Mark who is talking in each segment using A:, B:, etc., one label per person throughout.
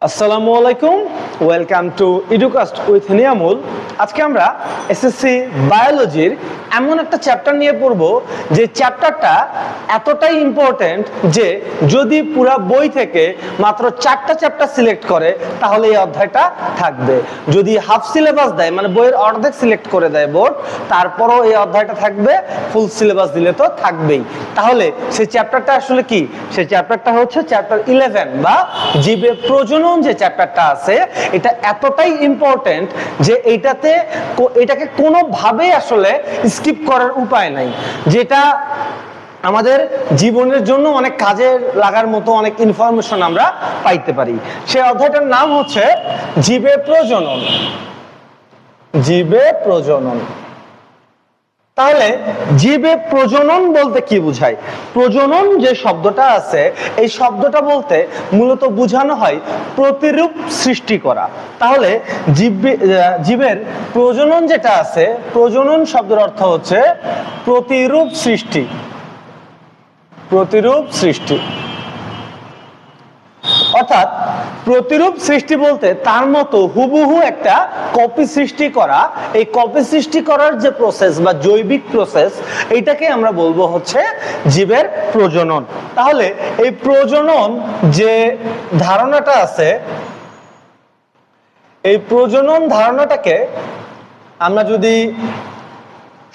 A: আসসালামু আলাইকুম, welcome to এডুকাস্ট with Niamul. আজকে আমরা এসএসসি বায়োলজির এমন একটা চ্যাপ্টার নিয়ে পড়ব যে চ্যাপ্টারটা এতটাই ইম্পর্টেন্ট যে যদি পুরো বই থেকে মাত্র 4টা চ্যাপ্টার সিলেক্ট করে তাহলে এই অধ্যায়টা থাকবে। যদি হাফ সিলেবাস দেয়, মানে বইয়ের অর্ধেক সিলেক্ট করে দেয় বোর্ড, তারপরও এই অধ্যায়টা থাকবে। ফুল সিলেবাস দিলে তো থাকবেই। তাহলে সেই চ্যাপ্টারটা আসলে কি? সেই চ্যাপ্টারটা হচ্ছে চ্যাপ্টার 11 বা জীবে প্রজনন। যে চ্যাপ্টারটা আছে এটা এতটাই ইম্পর্টেন্ট যে এটাকে কোনোভাবেই আসলে স্কিপ করার উপায় নাই, যেটা আমাদের জীবনের জন্য অনেক কাজে লাগার মতো অনেক ইনফরমেশন আমরা পাইতে পারি। সেই অধ্যায়টার নাম হচ্ছে জীবে প্রজনন। জীবে প্রজনন। তাহলে জীবে প্রজনন বলতে কি বোঝায়? প্রজনন যে শব্দটা আছে এই শব্দটা বলতে মূলত বোঝানো হয় প্রতিরূপ সৃষ্টি করা। তাহলে জীবের প্রজনন যেটা আছে, প্রজনন শব্দের অর্থ হচ্ছে প্রতিরূপ সৃষ্টি। প্রতিরূপ সৃষ্টি অর্থাৎ প্রতিরূপ সৃষ্টি বলতে তার মতো হুবহু একটা কপি সৃষ্টি করা। এই কপি সৃষ্টি করার যে প্রসেস বা জৈবিক প্রসেস, এইটাকে আমরা বলবো হচ্ছে জীবের প্রজনন। তাহলে এই প্রজনন যে ধারণাটা আছে, এই প্রজনন ধারণাটাকে আমরা যদি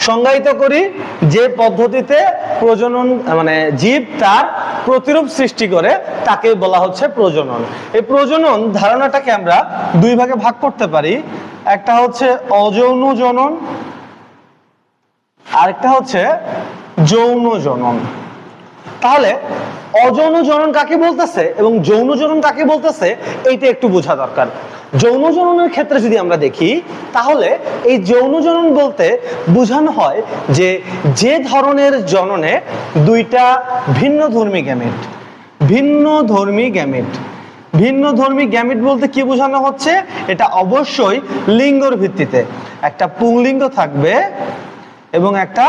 A: সংজ্ঞায়িত করি, যে পদ্ধতিতে প্রজনন মানে জীব তার প্রতিরূপ সৃষ্টি করে তাকে বলা হচ্ছে প্রজনন। এই প্রজনন ধারণাটাকে আমরা দুই ভাগে ভাগ করতে পারি। একটা হচ্ছে অযৌন জনন, আরেকটা হচ্ছে যৌন জনন। তাহলে অযৌন জনন কাকে বলতেছে এবং যৌন জনন কাকে বলতেছে এইটা একটু বোঝা দরকার। যৌন জননের ক্ষেত্রে যদি আমরা দেখি তাহলে এই যৌন জনন বলতে বোঝানো হয় যে ধরনের জননে দুইটা ভিন্নধর্মী গ্যামেট। ভিন্নধর্মী গ্যামেট বলতে কি বোঝানো হচ্ছে? এটা অবশ্যই লিঙ্গর ভিত্তিতে। একটা পুংলিঙ্গ থাকবে এবং একটা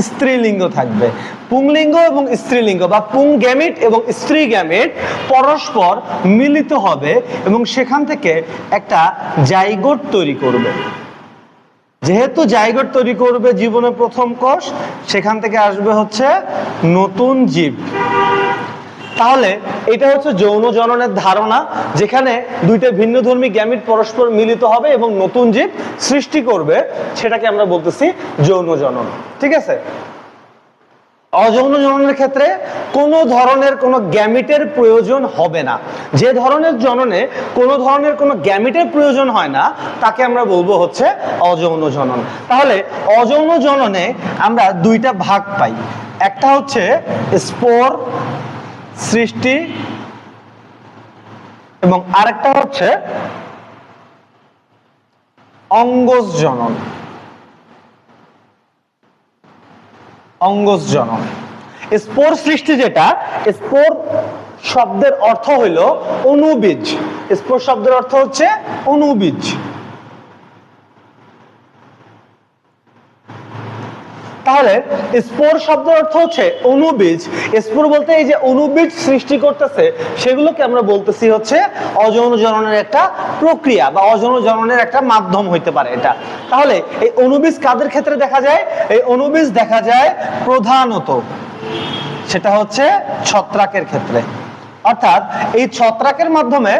A: স্ত্রীলিঙ্গ থাকবে। পুংলিঙ্গ এবং স্ত্রীলিঙ্গ বা পুং গ্যামেট এবং স্ত্রী গ্যামেট পরস্পর মিলিত হবে এবং সেখান থেকে একটা জাইগোট তৈরি করবে। যেহেতু জাইগোট তৈরি করবে জীবনের প্রথম কোষ, সেখান থেকে আসবে হচ্ছে নতুন জীব। তাহলে এটা হচ্ছে যৌন জননের ধারণা, যেখানে দুইটা ভিন্নধর্মী গ্যামেট পরস্পর মিলিত হবে এবং নতুন জীব সৃষ্টি করবে, সেটাকে আমরা বলতেছি যৌন জনন। ঠিক আছে? অযৌন জননের ক্ষেত্রে কোনো ধরনের কোনো গ্যামেটের প্রয়োজন হবে না। যে ধরনের জননে কোনো ধরনের কোনো গ্যামেটের প্রয়োজন হয় না তাকে আমরা বলবো হচ্ছে অযৌন জনন। তাহলে অযৌন জননে আমরা দুইটা ভাগ পাই। একটা হচ্ছে স্পোর সৃষ্টি এবং আরেকটা হচ্ছে অঙ্গজ জনন। অঙ্গজ জনন। স্পোর সৃষ্টি যেটা, স্পোর শব্দের অর্থ হইল অণুবীজ। স্পোর শব্দের অর্থ হচ্ছে অণুবীজ। তাহলে স্পোর শব্দের অর্থ হচ্ছে অণুবীজ। স্পোর বলতে এই যে অণুবীজ সৃষ্টি করতেছে সেগুলোকে আমরা বলতেছি হচ্ছে অযৌন জননের একটা প্রক্রিয়া বা অযৌন জননের একটা মাধ্যম হইতে পারে এটা। তাহলে এই অণুবীজ কাদের ক্ষেত্রে দেখা যায়? এই অণুবীজ দেখা যায় প্রধানত সেটা হচ্ছে ছত্রাকের ক্ষেত্রে। অর্থাৎ এই ছত্রাকের মাধ্যমে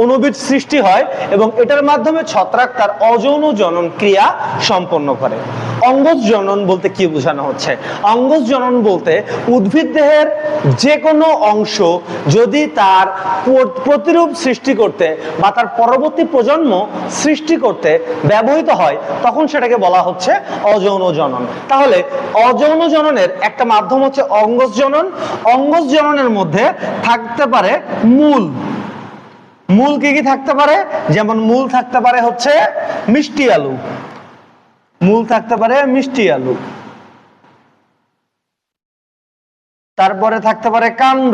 A: অণুবীজ সৃষ্টি হয় এবং এটার মাধ্যমে ছত্রাক তার অযৌন জনন ক্রিয়া সম্পন্ন করে। অঙ্গজ জনন বলতে কি বোঝানো হচ্ছে? অঙ্গজ জনন বলতে উদ্ভিদ দেহের যে কোনো অংশ যদি তার প্রতিরূপ সৃষ্টি করতে বা তার পরবর্তী প্রজন্ম সৃষ্টি করতে ব্যবহৃত হয় তখন সেটাকে বলা হচ্ছে অযৌন জনন। তাহলে অযৌন জননের একটা মাধ্যম হচ্ছে অঙ্গজ জনন। অঙ্গজ জননের মধ্যে থাকতে পারে মূল। মূল কি কি থাকতে পারে? যেমন মূল থাকতে পারে হচ্ছে মিষ্টি আলু। মূল থাকতে পারে মিষ্টি আলু। তারপরে থাকতে পারে কাণ্ড।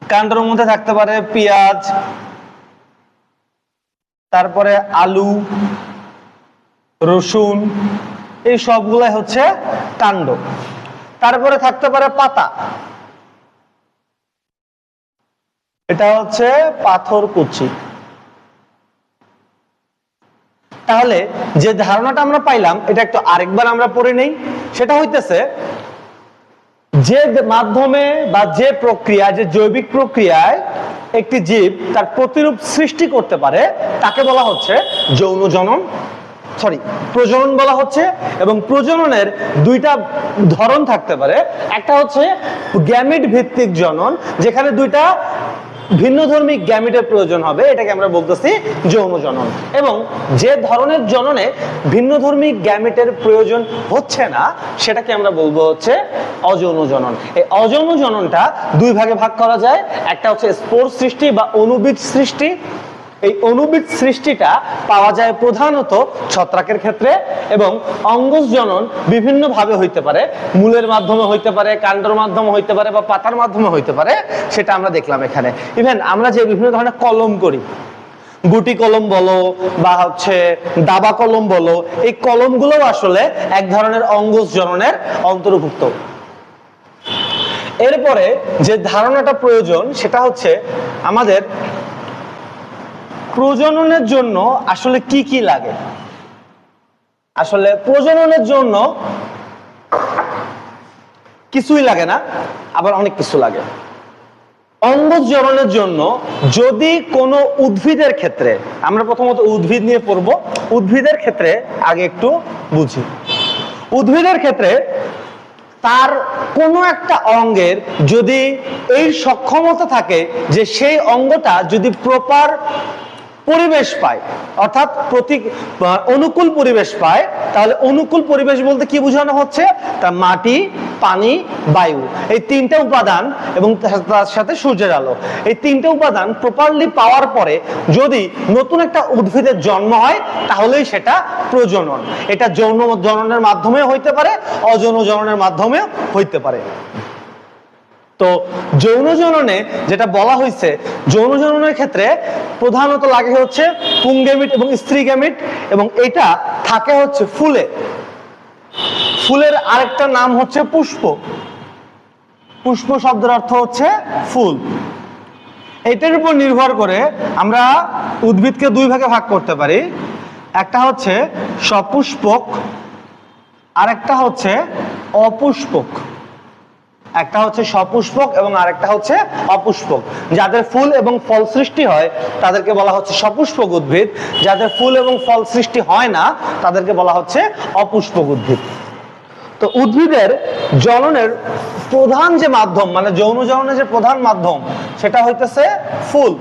A: কাণ্ডের মধ্যে থাকতে পারে পেঁয়াজ, তারপরে আলু, রসুন, এই সবগুলাই হচ্ছে কাণ্ড। তারপরে থাকতে পারে পাতা। এটা হচ্ছে পাথরকুচি। তাহলে যে ধারণাটা আমরা পাইলাম এটা একটু আরেকবার আমরা পড়ে নেই। সেটা হইতেছে যে মাধ্যমে বা যে প্রক্রিয়া, যে জৈবিক প্রক্রিয়ায় একটি জীব তার প্রতিরূপ সৃষ্টি করতে পারে তাকে বলা হচ্ছে প্রজনন বলা হচ্ছে। এবং প্রজননের দুইটা ধরন থাকতে পারে। একটা হচ্ছে গ্যামিট ভিত্তিক জনন, যেখানে দুইটা ভিন্নধর্মী গ্যামিটের প্রয়োজন হবে, এটাকে আমরা বলতেছি যৌন জনন। এবং যে ধরনের জননে ভিন্নধর্মী গ্যামিটের প্রয়োজন হচ্ছে না সেটাকে আমরা বলবো হচ্ছে অযৌন জনন। এই অযৌন জননটা দুই ভাগে ভাগ করা যায়। একটা হচ্ছে স্পোর সৃষ্টি বা অণুবীজ সৃষ্টি। এই অণুবীজ সৃষ্টিটা পাওয়া যায় প্রধানত ছত্রাকের ক্ষেত্রে। এবং অঙ্গজ জনন বিভিন্ন ভাবে হইতে পারে, মূলের মাধ্যমে হইতে পারে, কাণ্ডের মাধ্যমে হইতে পারে, বা পাতার মাধ্যমে হইতে পারে। সেটা আমরা দেখলাম এখানে। ইভেন আমরা যে বিভিন্ন ধরনের কলম করি, গুটি কলম বলো বা হচ্ছে দাবা কলম বলো, এই কলমগুলো আসলে এক ধরনের অঙ্গজ জননের অন্তর্ভুক্ত। এরপরে যে ধারণাটা প্রয়োজন সেটা হচ্ছে আমাদের প্রজননের জন্য আসলে কি কি লাগে। আসলে প্রজননের জন্য কিছুই লাগে না, আবার অনেক কিছু লাগে। অঙ্গজ জননের জন্য যদি কোনো উদ্ভিদের ক্ষেত্রে, আমরা প্রথমত উদ্ভিদ নিয়ে পড়ব, উদ্ভিদের ক্ষেত্রে আগে একটু বুঝি। উদ্ভিদের ক্ষেত্রে তার কোনো একটা অঙ্গের যদি এই সক্ষমতা থাকে যে সেই অঙ্গটা যদি প্রপার পরিবেশ পায়, অর্থাৎ অনুকূল পরিবেশ পায়, তাহলে অনুকূল পরিবেশ বলতে কি বোঝানো হচ্ছে? তা মাটি, পানি, বায়ু, এই তিনটা উপাদান এবং তার সাথে সূর্যের আলো, এই তিনটা উপাদান প্রপারলি পাওয়ার পরে যদি নতুন একটা উদ্ভিদের জন্ম হয় তাহলেই সেটা প্রজনন। এটা যৌন জননের মাধ্যমে হইতে পারে, অযৌন জননের মাধ্যমেও হইতে পারে। তো যৌন জননে যেটা বলা হয়েছে, যৌন জননের ক্ষেত্রে প্রধানত লাগে হচ্ছে পুংগ্যামিট এবং স্ত্রী গ্যামিট, এবং এটা থাকে হচ্ছে ফুলে। ফুলের আরেকটা নাম হচ্ছে পুষ্প। পুষ্প শব্দের অর্থ হচ্ছে ফুল। এটার উপর নির্ভর করে আমরা উদ্ভিদকে দুই ভাগে ভাগ করতে পারি। একটা হচ্ছে সপুষ্পক, আর একটা হচ্ছে অপুষ্পক। একটা হচ্ছে সপুষ্পক এবং আরেকটা হচ্ছে অপুষ্পক। যাদের ফুল এবং ফল সৃষ্টি হয় তাদেরকে বলা হচ্ছে সপুষ্পক উদ্ভিদ, যাদের ফুল এবং ফল সৃষ্টি হয় না তাদেরকে বলা হচ্ছে অপুষ্পক উদ্ভিদ। তো উদ্ভিদের জননের প্রধান যে মাধ্যম, মানে যৌন জননের যে প্রধান মাধ্যম, সেটা হইতেছে ফুল।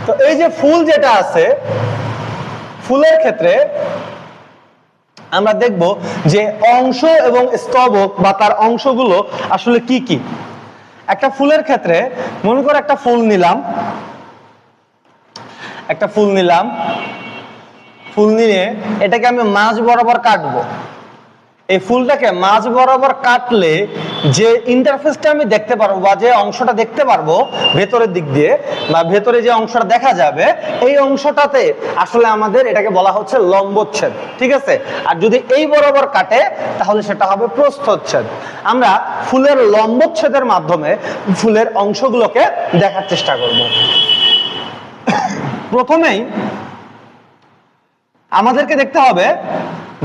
A: তো এই যে ফুল যেটা আছে, ফুলের ক্ষেত্রে আমরা দেখব যে অংশ এবং স্তবক বা তার অংশগুলো আসলে কি কি। একটা ফুলের ক্ষেত্রে মনে করে একটা ফুল নিলাম, ফুল নিয়ে এটাকে আমি মাঝ বরাবর কাটবো। এই ফুলটাকে মাঝ বরাবর কাটলে যে ইন্টারফেসটা আমি দেখতে পারবো বা যে অংশটা দেখতে পারবো ভেতরের দিক দিয়ে, বা ভেতরে যে অংশটা দেখা যাবে, এই অংশটাতে আসলে আমাদের এটাকে বলা হচ্ছে লম্বচ্ছেদ। ঠিক আছে? আর যদি এই বরাবর কাটে তাহলে সেটা হবে প্রস্থচ্ছেদ। আমরা ফুলের লম্বচ্ছেদের মাধ্যমে ফুলের অংশগুলোকে দেখার চেষ্টা করব। প্রথমেই আমাদেরকে দেখতে হবে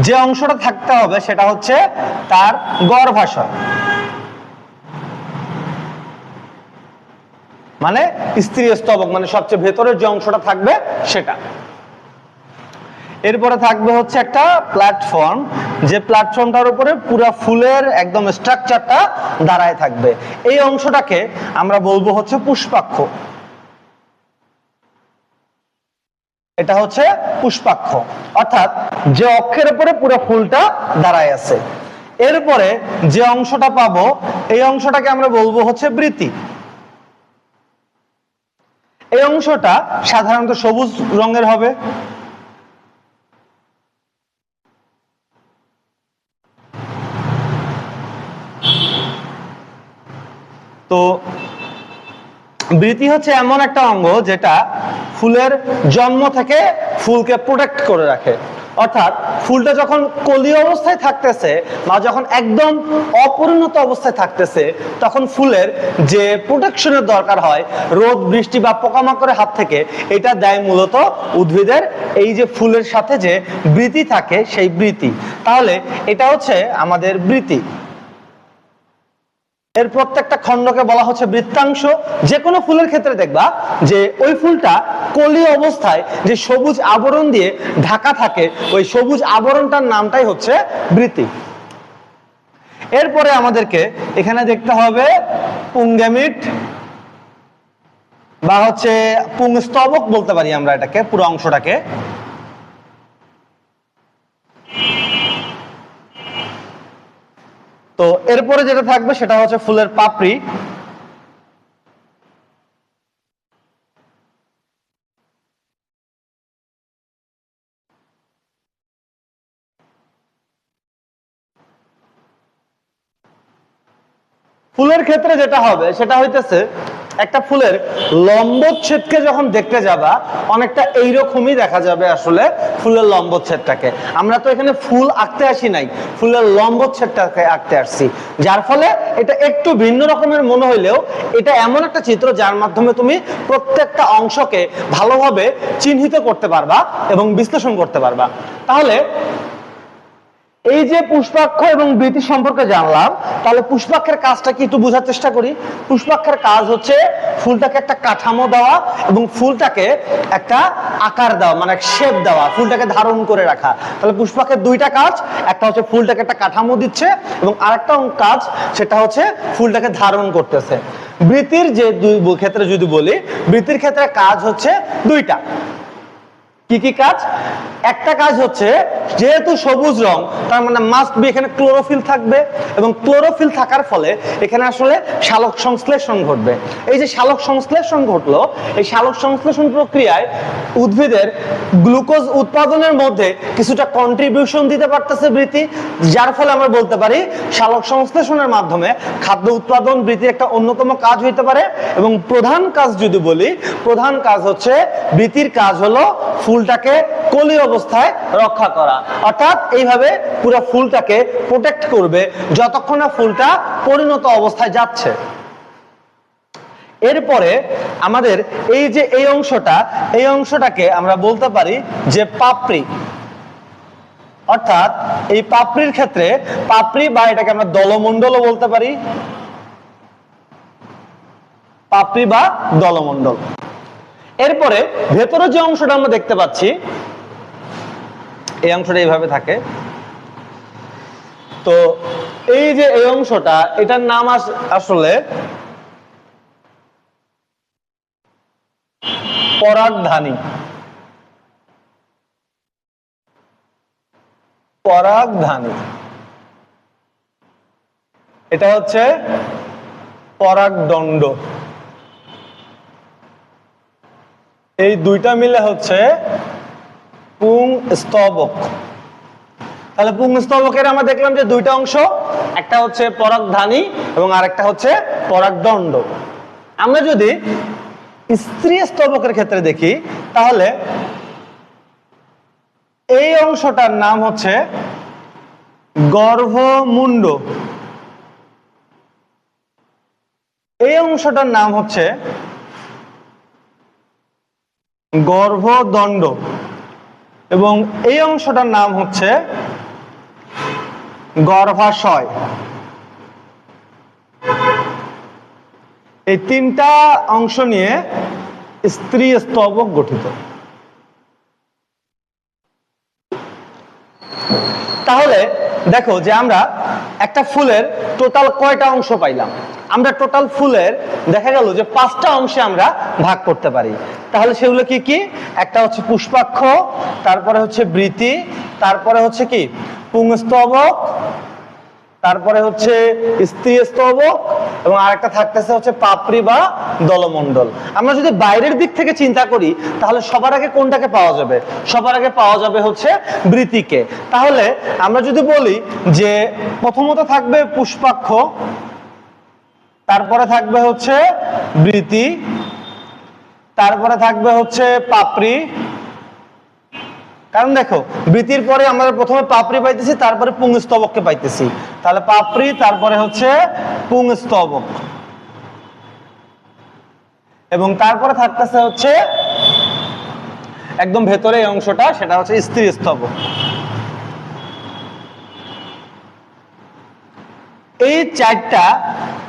A: যে অংশটা থাকতে হবে সেটা হচ্ছে তার গর্ভাশয়, মানে স্ত্রী স্তবক, মানে সবচেয়ে ভেতরের যে অংশটা থাকবে সেটা। এরপরে থাকবে হচ্ছে একটা প্ল্যাটফর্ম, যে প্ল্যাটফর্মটার উপরে পুরো ফুলের একদম স্ট্রাকচারটা দাঁড়ায় থাকবে। এই অংশটাকে আমরা বলবো হচ্ছে পুষ্পাক্ষ। এটা হচ্ছে পুষ্পাক্ষ, অর্থাৎ যে অক্ষের উপরে পুরো ফুলটা দাঁড়ায় আছে। এরপরে যে অংশটা পাবো এই অংশটাকে আমরা বলবো হচ্ছে বৃতি। এই অংশটা সাধারণত সবুজ রঙের হবে। তো বৃতি হচ্ছে এমন একটা অঙ্গ যেটা ফুলের জন্ম থেকে ফুলকে প্রোটেক্ট করে রাখে। অর্থাৎ ফুলটা যখন কলি অবস্থায় থাকতেছে বা যখন একদম অপরিণত অবস্থায় থাকতেছে তখন ফুলের যে প্রোটেকশনের দরকার হয় রোদ বৃষ্টি বা পোকামাকড়ের হাত থেকে, এটা দেয় মূলত উদ্ভিদের এই যে ফুলের সাথে যে বৃতি থাকে সেই বৃতি। তাহলে এটা হচ্ছে আমাদের বৃতি। এর প্রত্যেকটা খণ্ডকে বলা হচ্ছে বৃত্তাংশ। যে কোনো ফুলের ক্ষেত্রে দেখবা যে ওই ফুলটা কলি অবস্থায় যে সবুজ আবরণ দিয়ে ঢাকা থাকে, ওই সবুজ আবরণটার নামটাই হচ্ছে বৃতি। এরপরে আমাদেরকে এখানে দেখতে হবে পুংগেমিট বা হচ্ছে পুংস্তবক বলতে পারি আমরা এটাকে, পুরো অংশটাকে। তো এরপরে যেটা থাকবে সেটা হচ্ছে ফুলের পাপড়ি। ফুলের ক্ষেত্রে যেটা হবে সেটা হইতেছে একটা ফুলের লম্বচ্ছেদকে যখন দেখতে যাবা অনেকটা এইরকমই দেখা যাবে আসলে ফুলের লম্বচ্ছেদটাকে। আমরা তো এখানে ফুল আঁকতে আসি নাই, ফুলের লম্বচ্ছেদটাকে আঁকতে আসছি, যার ফলে এটা একটু ভিন্ন রকমের মনে হইলেও এটা এমন একটা চিত্র যার মাধ্যমে তুমি প্রত্যেকটা অংশকে ভালোভাবে চিহ্নিত করতে পারবা এবং বিশ্লেষণ করতে পারবা। তাহলে এই যে পুষ্পাক্ষ এবং বৃতি সম্পর্কে জানলাম, তাহলে পুষ্পাক্ষের কাজটা কি একটু বোঝার চেষ্টা করি। পুষ্পাক্ষের কাজ হচ্ছে ফুলটাকে একটা কাঠামো দেওয়া এবং ফুলটাকে একটা আকার দেওয়া, মানে শেপ দেওয়া, ফুলটাকে ধারণ করে রাখা। তাহলে পুষ্পাক্ষের দুইটা কাজ, একটা হচ্ছে ফুলটাকে একটা কাঠামো দিচ্ছে এবং আরেকটা কাজ সেটা হচ্ছে ফুলটাকে ধারণ করতেছে। বৃতির যে দুই ক্ষেত্রে যদি বলি, বৃতির ক্ষেত্রে কাজ হচ্ছে দুইটা। কি কি কাজ? একটা কাজ হচ্ছে যেহেতু সবুজ রং তার মানে মাস্ট বি এখানে ক্লোরোফিল থাকবে এবং ক্লোরোফিল থাকার ফলে এখানে আসলে সালোক সংশ্লেষণ ঘটবে। এই যে সালোক সংশ্লেষণ ঘটলো, এই সালোক সংশ্লেষণ প্রক্রিয়ায় উদ্ভিদের গ্লুকোজ উৎপাদনের মধ্যে কিছুটা কন্ট্রিবিউশন দিতে পারতেছে বৃতি, যার ফলে আমরা বলতে পারি সালোক সংশ্লেষণের মাধ্যমে খাদ্য উৎপাদন বৃতির একটা অন্যতম কাজ হইতে পারে। এবং প্রধান কাজ যদি বলি, প্রধান কাজ হচ্ছে বৃতির কাজ হলো ফুলটাকে কলি অবস্থায় রক্ষা করা, অর্থাৎ এইভাবে পুরো ফুলটাকে প্রোটেক্ট করবে যতক্ষণ না ফুলটা পরিণত অবস্থায় যাচ্ছে। এরপরে আমাদের এই যে এই অংশটা, এই অংশটাকে আমরা বলতে পারি যে পাপড়ি। অর্থাৎ এই পাপড়ির ক্ষেত্রে পাপড়ি বা এটাকে আমরা দলমণ্ডলও বলতে পারি, পাপড়ি বা দলমণ্ডল। এরপরে ভেতরে যে অংশটা আমরা দেখতে পাচ্ছি, এই অংশটা এইভাবে থাকে। তো এই যে এই অংশটা, এটার নাম আসলে পরাগধানী। পরাগধানী, এটা হচ্ছে পরাগদণ্ড। এই দুইটা মিলে হচ্ছে পুংস্তবক। তাহলে পুংস্তবকের আমরা দেখলাম যে দুইটা অংশ, একটা হচ্ছে পরাগধানী এবং আরেকটা হচ্ছে পরাগদণ্ড। আমরা যদি স্ত্রী স্তবকের ক্ষেত্রে দেখি তাহলে এই অংশটার নাম হচ্ছে গর্ভমুণ্ড, এই অংশটার নাম হচ্ছে গর্ভদণ্ড এবং এই অংশটার নাম হচ্ছে গর্ভাশয়। এই তিনটা অংশ নিয়ে স্ত্রী স্তবক গঠিত। তাহলে দেখো যে আমরা একটা ফুলের টোটাল কয়টা অংশ পাইলাম। আমরা টোটাল ফুলের দেখা গেল যে 5টা অংশে আমরা ভাগ করতে পারি। তাহলে সেগুলো কি কি? একটা হচ্ছে পুষ্পাক্ষ, তারপরে হচ্ছে বৃতি, তারপরে হচ্ছে কি পুংস্তবক, তারপরে হচ্ছে স্ত্রী স্তবক এবং আরেকটা থাকতেছে হচ্ছে পাপড়ি বা দলমণ্ডল। আমরা যদি বাইরের দিক থেকে চিন্তা করি তাহলে সবার আগে কোনটাকে পাওয়া যাবে? সবার আগে পাওয়া যাবে হচ্ছে বৃতিকে। তাহলে আমরা যদি বলি যে প্রথমত থাকবে পুষ্পাক্ষ, তারপরে থাকবে হচ্ছে বৃতি, তারপরে থাকবে হচ্ছে পাপড়ি, কারণ দেখো বৃতির পরে আমরা প্রথমে পাপড়ি পাইতেছি, তারপরে পুংস্তবককে পাইতেছি। তাহলে পাপড়ি, তারপরে হচ্ছে পুংস্তবক, এবং তারপরে থাকতেছে হচ্ছে একদম ভেতরে এই অংশটা, সেটা হচ্ছে স্ত্রীস্তবক। এই চারটা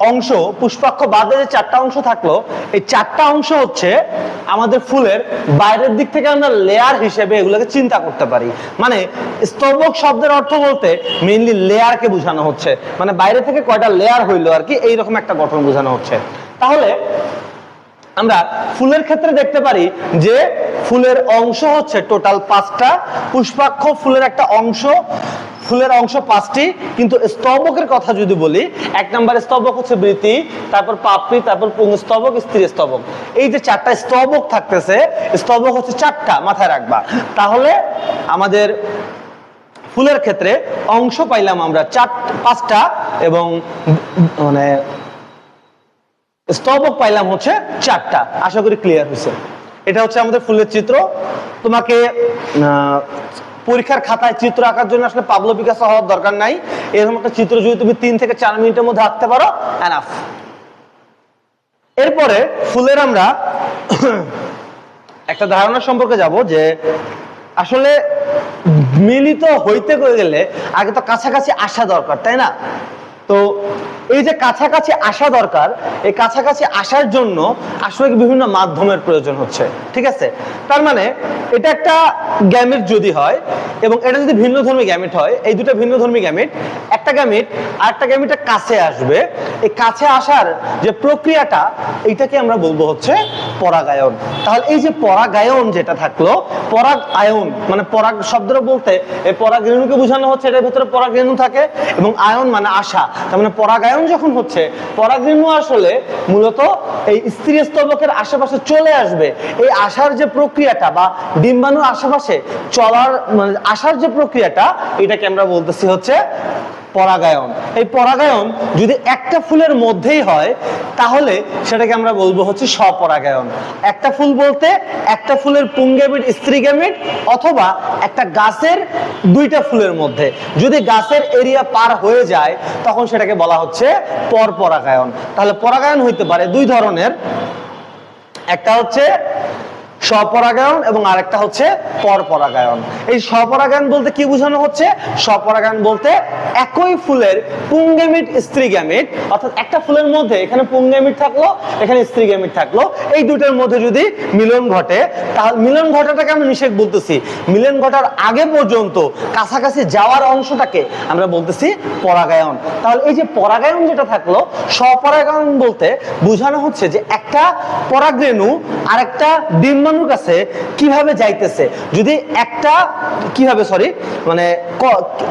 A: অংশ, পুষ্পাক্ষ বাদে যে চারটা অংশ থাকলো, এই চারটা অংশ হচ্ছে আমাদের ফুলের বাইরের দিক থেকে আমরা লেয়ার হিসেবে এগুলোকে চিন্তা করতে পারি। মানে স্তবক শব্দের অর্থ বলতে মেইনলি লেয়ারকে বোঝানো হচ্ছে, মানে বাইরে থেকে কয়টা লেয়ার হইলো আর কি, এইরকম একটা গঠন বোঝানো হচ্ছে। তাহলে আমরা ফুলের ক্ষেত্রে দেখতে পারি যে ফুলের অংশ হচ্ছে টোটাল 5টা, পুষ্পাক্ষ ফুলের একটা অংশ, ফুলের অংশ 5টি, কিন্তু স্তবকের কথা যদি বলি, 1 নম্বর স্তবক হচ্ছে বৃতি, তারপর পাপড়ি, তারপর পুংস্তবক, স্ত্রীস্তবক। এই যে 4টা স্তবক থাকতেছে, স্তবক হচ্ছে 4টা, মাথায় রাখবা। তাহলে আমাদের ফুলের ক্ষেত্রে অংশ পাইলাম আমরা 5টা, এবং মানে স্তবক পাইলাম হচ্ছে 4টা। আশা করি ক্লিয়ার হয়েছে। এটা হচ্ছে আমাদের ফুলের চিত্র। তোমাকে পরীক্ষার খাতায় চিত্র আঁকার জন্য আসলে পাবলো পিকাসো হওয়ার দরকার নাই। এরকম একটা চিত্র যদি তুমি 3 থেকে 4 মিনিটের মধ্যে আঁকতে পারো, এনাফ। এরপরে ফুলের আমরা একটা ধারণা সম্পর্কে যাব যে আসলে মিলিত হইতে গেলে আগে তো কাছাকাছি আসা দরকার, তাই না? তো এই যে কাছাকাছি আসা দরকার, এই কাছাকাছি আসার জন্য আসলে বিভিন্ন মাধ্যমের প্রয়োজন হচ্ছে, ঠিক আছে? তার মানে এটা একটা গ্যামেট যদি হয়, এবং এটা যদি ভিন্নধর্মী গ্যামেট হয়, এই দুটো ভিন্নধর্মী গ্যামেট, একটা গ্যামেট আর একটা গ্যামেটের কাছে আসবে, এই কাছে আসার যে প্রক্রিয়াটা, এইটাকে আমরা বলবো হচ্ছে পরাগায়ন। তাহলে এই যে পরাগায়ন যেটা থাকলো, পরাগায়ন মানে পরাগ শব্দটা বলতে এই পরাগরেণুকে বোঝানো হচ্ছে, এটার ভিতরে পরাগরেণু থাকে, এবং আয়ন মানে আসা। তার মানে পরাগায়ন যখন হচ্ছে, পরাগরেণু আসলে মূলত এই স্ত্রী স্তবকের আশেপাশে চলে আসবে। এই আসার যে প্রক্রিয়াটা বা ডিম্বাণুর আশেপাশে চলার মানে আসার যে প্রক্রিয়াটা, এটাকে আমরা বলতেছি হচ্ছে পরাগায়ন। এই পরাগায়ন যদি একটা ফুলের মধ্যেই হয়, তাহলে সেটাকে আমরা বলবো হচ্ছে স্বপরাগায়ন। একটা ফুল বলতে একটা ফুলের পুংগ্যামেট, স্ত্রী গ্যামেট, অথবা একটা গাছের 2টা ফুলের মধ্যে যদি গাছের এরিয়া পার হয়ে যায়, তখন সেটাকে বলা হচ্ছে পরপরাগায়ন। তাহলে পরাগায়ন হইতে পারে 2 ধরনের, একটা হচ্ছে স্বপরাগায়ন এবং আরেকটা হচ্ছে পরপরাগায়ন। এই স্বপরাগায়ন বলতে কি বোঝানো হচ্ছে? স্বপরাগায়ন বলতে একই ফুলের পুংগ্যামেট, স্ত্রী গ্যামেট, অর্থাৎ একটা ফুলের মধ্যে এখানে পুংগ্যামেট থাকলো, এখানে স্ত্রী গ্যামেট থাকলো, এই দুটোর মধ্যে যদি মিলন ঘটে, তাহলে মিলন ঘটাটাকে আমরা নিষেধ বলতেছি। মিলন ঘটার আগে পর্যন্ত কাছাকাছি যাওয়ার অংশটাকে আমরা বলতেছি পরাগায়ন। তাহলে এই যে পরাগায়ন যেটা থাকলো, স্বপরাগায়ন বলতে বোঝানো হচ্ছে যে একটা পরাগরেণু আর একটা ডিম্বাণুর কাছে কিভাবে যাইতেছে। যদি একটা কিভাবে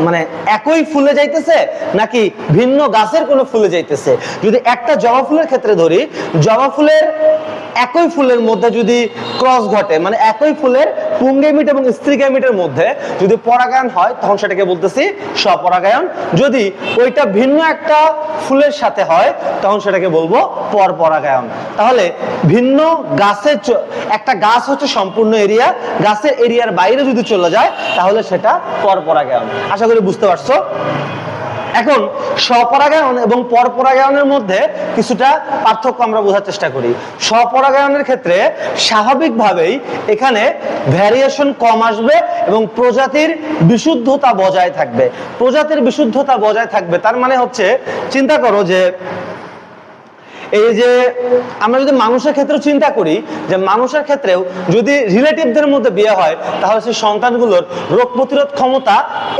A: মানে একই ফুলে যাইতেছে নাকি ভিন্ন গাছের কোনো ফুলে যাইতেছে। যদি একটা জবা ফুলের ক্ষেত্রে ধরি, জবা ফুলের একই ফুলের মধ্যে যদি ক্রস ঘটে, মানে একই ফুলের পুংগ্যামেট এবং স্ত্রী গ্যামেটের মধ্যে যদি পরাগায়ন হয়, তখন সেটাকে বলতেছি স্বপরাগায়ন। যদি ওইটা ভিন্ন একটা ফুলের সাথে হয়, তখন সেটাকে বলবো পরপরাগায়ন। তাহলে ভিন্ন গাছের একটা গাছ হচ্ছে সম্পূর্ণ এরিয়া, গাছের এরিয়ার বাইরে যদি চলে যায়, তাহলে সেটা পরপরাগায়ন। আশা করি বুঝতে পারছো। এখন স্বপরাগায়ন এবং পরপরাগায়নের মধ্যে কিছুটা পার্থক্য আমরা বোঝার চেষ্টা করি। স্বপরাগায়নের ক্ষেত্রে স্বাভাবিকভাবেই এখানে ভ্যারিয়েশন কম আসবে এবং প্রজাতির বিশুদ্ধতা বজায় থাকবে। প্রজাতির বিশুদ্ধতা বজায় থাকবে তার মানে হচ্ছে, চিন্তা করো যে এই যে আমরা যদি মানুষের ক্ষেত্রে চিন্তা করি, যে মানুষের ক্ষেত্রেও যদি রিলেটিভদের মধ্যে বিয়ে হয়, তাহলে সেই সন্তানগুলোর রোগ প্রতিরোধ ক্ষমতা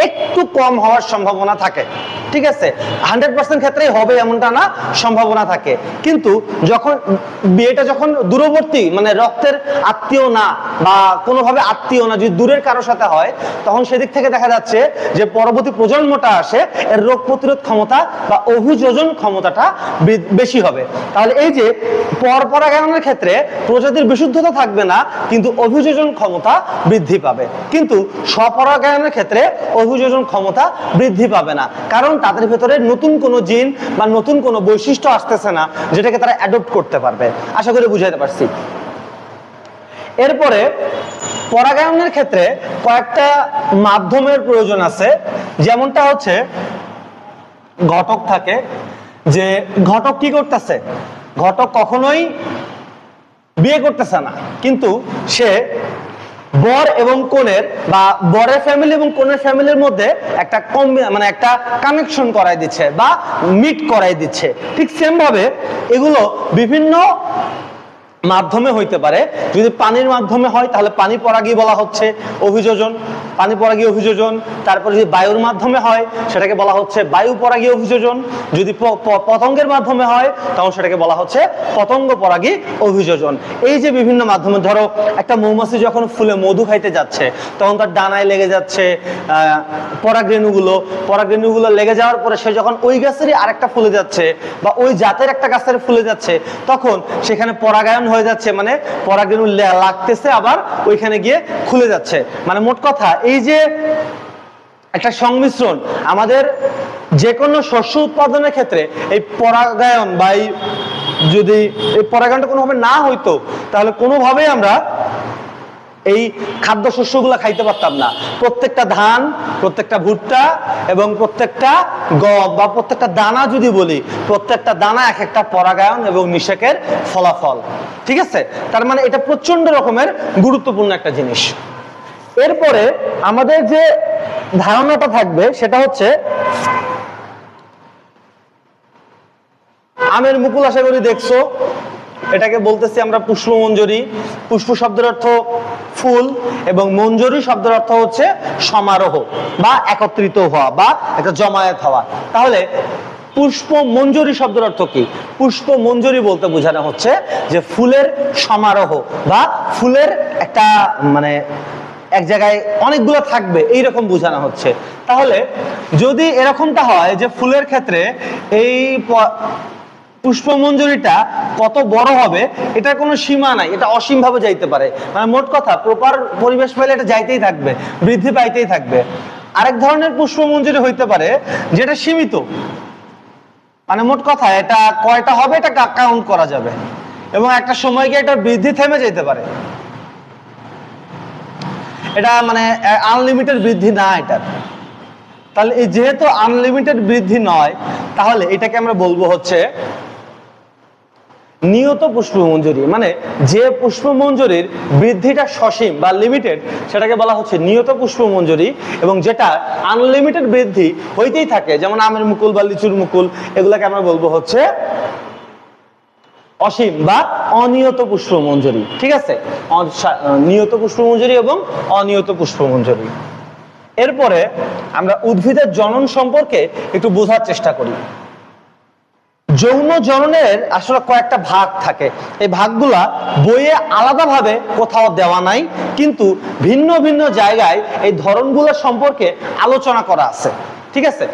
A: একটু কম হওয়ার সম্ভাবনা থাকে, ঠিক আছে? 100% ক্ষেত্রেই হবে এমনটা না, সম্ভাবনা থাকে। কিন্তু যখন বিয়েটা যখন দূরবর্তী মানে রক্তের আত্মীয় না বা কোনোভাবে আত্মীয় না, যদি দূরের কারোর সাথে হয়, তখন সেদিক থেকে দেখা যাচ্ছে যে পরবর্তী প্রজন্মটা আসে, এর রোগ প্রতিরোধ ক্ষমতা বা অভিযোজন ক্ষমতাটা বেশি হবে। তাহলে এই যে পরপরাগায়নের ক্ষেত্রে প্রজাতির বিশুদ্ধতা থাকবে না, কিন্তু অভিযোজন ক্ষমতা বৃদ্ধি পাবে। কিন্তু স্বপরাগায়নের ক্ষেত্রে অভিযোজন ক্ষমতা বৃদ্ধি পাবে না, কারণ তাদের ভেতরে নতুন কোনো জিন বা নতুন কোনো বৈশিষ্ট্য আসতেছে না, যেটাকে তারা অ্যাডপ্ট করতে পারবে। আশা করি বুঝাইতে পারছি। এরপরে পরাগায়নের ক্ষেত্রে কয়েকটা মাধ্যমের প্রয়োজন আছে, যেমনটা হচ্ছে ঘটক থাকে, যে ঘটক কি করতেছে, ঘটক কখনোই বিয়ে করতেছে না, কিন্তু সে বর এবং কনের বা বরের ফ্যামিলি এবং কনের ফ্যামিলির মধ্যে একটা মানে একটা কানেকশন করাই দিচ্ছে বা মিট করাই দিচ্ছে। ঠিক সেম ভাবে এগুলো বিভিন্ন মাধ্যমে হইতে পারে। যদি পানির মাধ্যমে হয় তাহলে পানি পরাগী বলা হচ্ছে অভিযোজন, পানি পরাগী অভিযোজন। তারপরে যদি বায়ুর মাধ্যমে হয় সেটাকে বলা হচ্ছে বায়ু পরাগী অভিযোজন। যদি পতঙ্গের মাধ্যমে হয় তখন সেটাকে বলা হচ্ছে পতঙ্গ পরাগী অভিযোজন। এই যে বিভিন্ন মাধ্যমে, ধরো একটা মৌমাছি যখন ফুলে মধু খাইতে যাচ্ছে তখন তার ডানায় লেগে যাচ্ছে পরাগরেণুগুলো লেগে যাওয়ার পরে সে যখন ওই গাছেরই আরেকটা ফুলে যাচ্ছে বা ওই জাতের একটা গাছের ফুলে যাচ্ছে তখন সেখানে পরাগায়ন হয়ে যাচ্ছে, মানে পরাগরেণু লাগতেছে আবার ওইখানে গিয়ে খুলে যাচ্ছে। মানে মোট কথা এই যে একটা সংমিশ্রণ, আমাদের যে কোনো শস্য উৎপাদনের ক্ষেত্রে এই পরাগায়ন বা যদি এই পরাগায়নটা কোনোভাবে না হইতো তাহলে কোনোভাবেই আমরা এই খাদ্য শস্যগুলা খাইতে পারতাম না। প্রত্যেকটা ধান, প্রত্যেকটা ভুট্টা এবং প্রত্যেকটা গম বা প্রত্যেকটা দানা যদি বলি, প্রত্যেকটা দানা এক একটা পরাগায়ন এবং নিষেকের ফলাফল। ঠিক আছে, তার মানে এটা প্রচন্ড রকমের গুরুত্বপূর্ণ একটা জিনিস। এরপরে আমাদের যে ধারণাটা থাকবে সেটা হচ্ছে আমের মুকুল, আশা করি দেখছো, এটাকে বলতেছি আমরা পুষ্পমঞ্জরি। পুষ্প শব্দের অর্থ ফুল এবং মঞ্জরি শব্দের অর্থ হচ্ছে সমারোহ বা একত্রিত হওয়া বা একটা জমায়েত হওয়া। তাহলে পুষ্প মঞ্জরি শব্দের অর্থ কি? পুষ্প মঞ্জরি বলতে বোঝানো হচ্ছে যে ফুলের সমারোহ বা ফুলের একটা মানে এক জায়গায় অনেকগুলো থাকবে এইরকম বোঝানো হচ্ছে। তাহলে যদি এরকমটা হয় যে ফুলের ক্ষেত্রে এই পুষ্পমঞ্জরিটা কত বড় হবে এটার কোনো সীমা নাই, এটা অসীম ভাবে যাইতে পারে। মানে মোট কথা প্রপার পরিবেশ পেলে এটা যাইতেই থাকবে, বৃদ্ধি পাইতেই থাকবে। আরেক ধরনের পুষ্পমঞ্জরি হইতে পারে যেটা সীমিত, মানে মোট কথা এটা কয়টা হবে এটা কাউন্ট করা যাবে এবং একটা সময় গিয়ে এটা বৃদ্ধি থেমে যেতে পারে। এটা মানে আনলিমিটেড বৃদ্ধি না এটা। তাহলে এই যেহেতু আনলিমিটেড বৃদ্ধি নয় তাহলে এটাকে আমরা বলবো হচ্ছে নিয়ত পুষ্পমঞ্জরি। মানে যে পুষ্পমঞ্জরির বৃদ্ধিটা সসীম বা লিমিটেড সেটাকে বলা হচ্ছে নিয়ত পুষ্পমঞ্জরি, এবং যেটা আনলিমিটেড বৃদ্ধি হইতেই থাকে যেমন আমের মুকুল বা লিচুর মুকুল, এগুলাকে আমরা বলবো হচ্ছে অসীম বা অনিয়ত পুষ্পমঞ্জরি। ঠিক আছে, নিয়ত পুষ্পমঞ্জরি এবং অনিয়ত পুষ্পমঞ্জরি। এরপরে আমরা উদ্ভিদের জনন সম্পর্কে একটু বোঝার চেষ্টা করি। যৌন জননের আসলে কয়েকটা ভাগ থাকে, এই ভাগগুলা বইয়ে আলাদাভাবে কোথাও দেওয়া নাই, কিন্তু ভিন্ন ভিন্ন জায়গায় এই ধরনগুলো সম্পর্কে আলোচনা করা আছে। ঠিক আছে,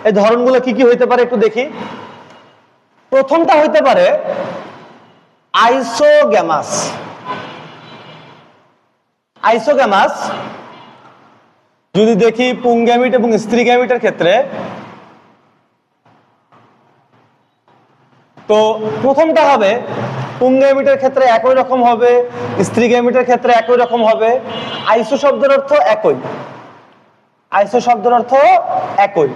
A: এই ধরনগুলো কি কি হইতে পারে একটু দেখি। প্রথমটা হইতে পারে আইসোগ্যামাস। আইসোগ্যামাস যদি দেখি পুংগ্যামিট এবং স্ত্রী গ্যামিটের ক্ষেত্রে, তো প্রথমটা হবে পুংগ্যামিটের ক্ষেত্রে একই রকম হবে, স্ত্রী গ্যামিটের ক্ষেত্রে একই রকম হবে। আইসো শব্দের অর্থ একই, আইসো শব্দের অর্থ একই।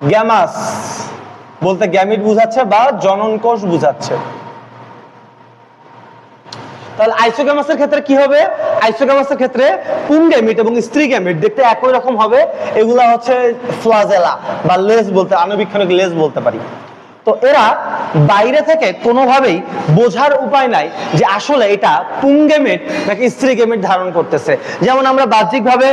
A: গ্যামাস বলতে গ্যামিট বুঝাচ্ছে বা জনন কোষ বুঝাচ্ছে। তাহলে আইসোগ্যামাসের ক্ষেত্রে কি হবে? আইসোগ্যামাসের ক্ষেত্রে পুংগ্যামিট এবং স্ত্রী গ্যামিট দেখতে একই রকম হবে। এগুলা হচ্ছে ফ্লাজেলা বা লেজ বলতে, আণুবীক্ষণিক লেজ বলতে পারি। তো এরা বাইরে থেকে কোনোভাবেই বোঝার উপায় নাই যে আসলে এটা পুংগ্যামিট নাকি স্ত্রী গ্যামিট ধারণ করতেছে। যেমন আমরা বাহ্যিকভাবে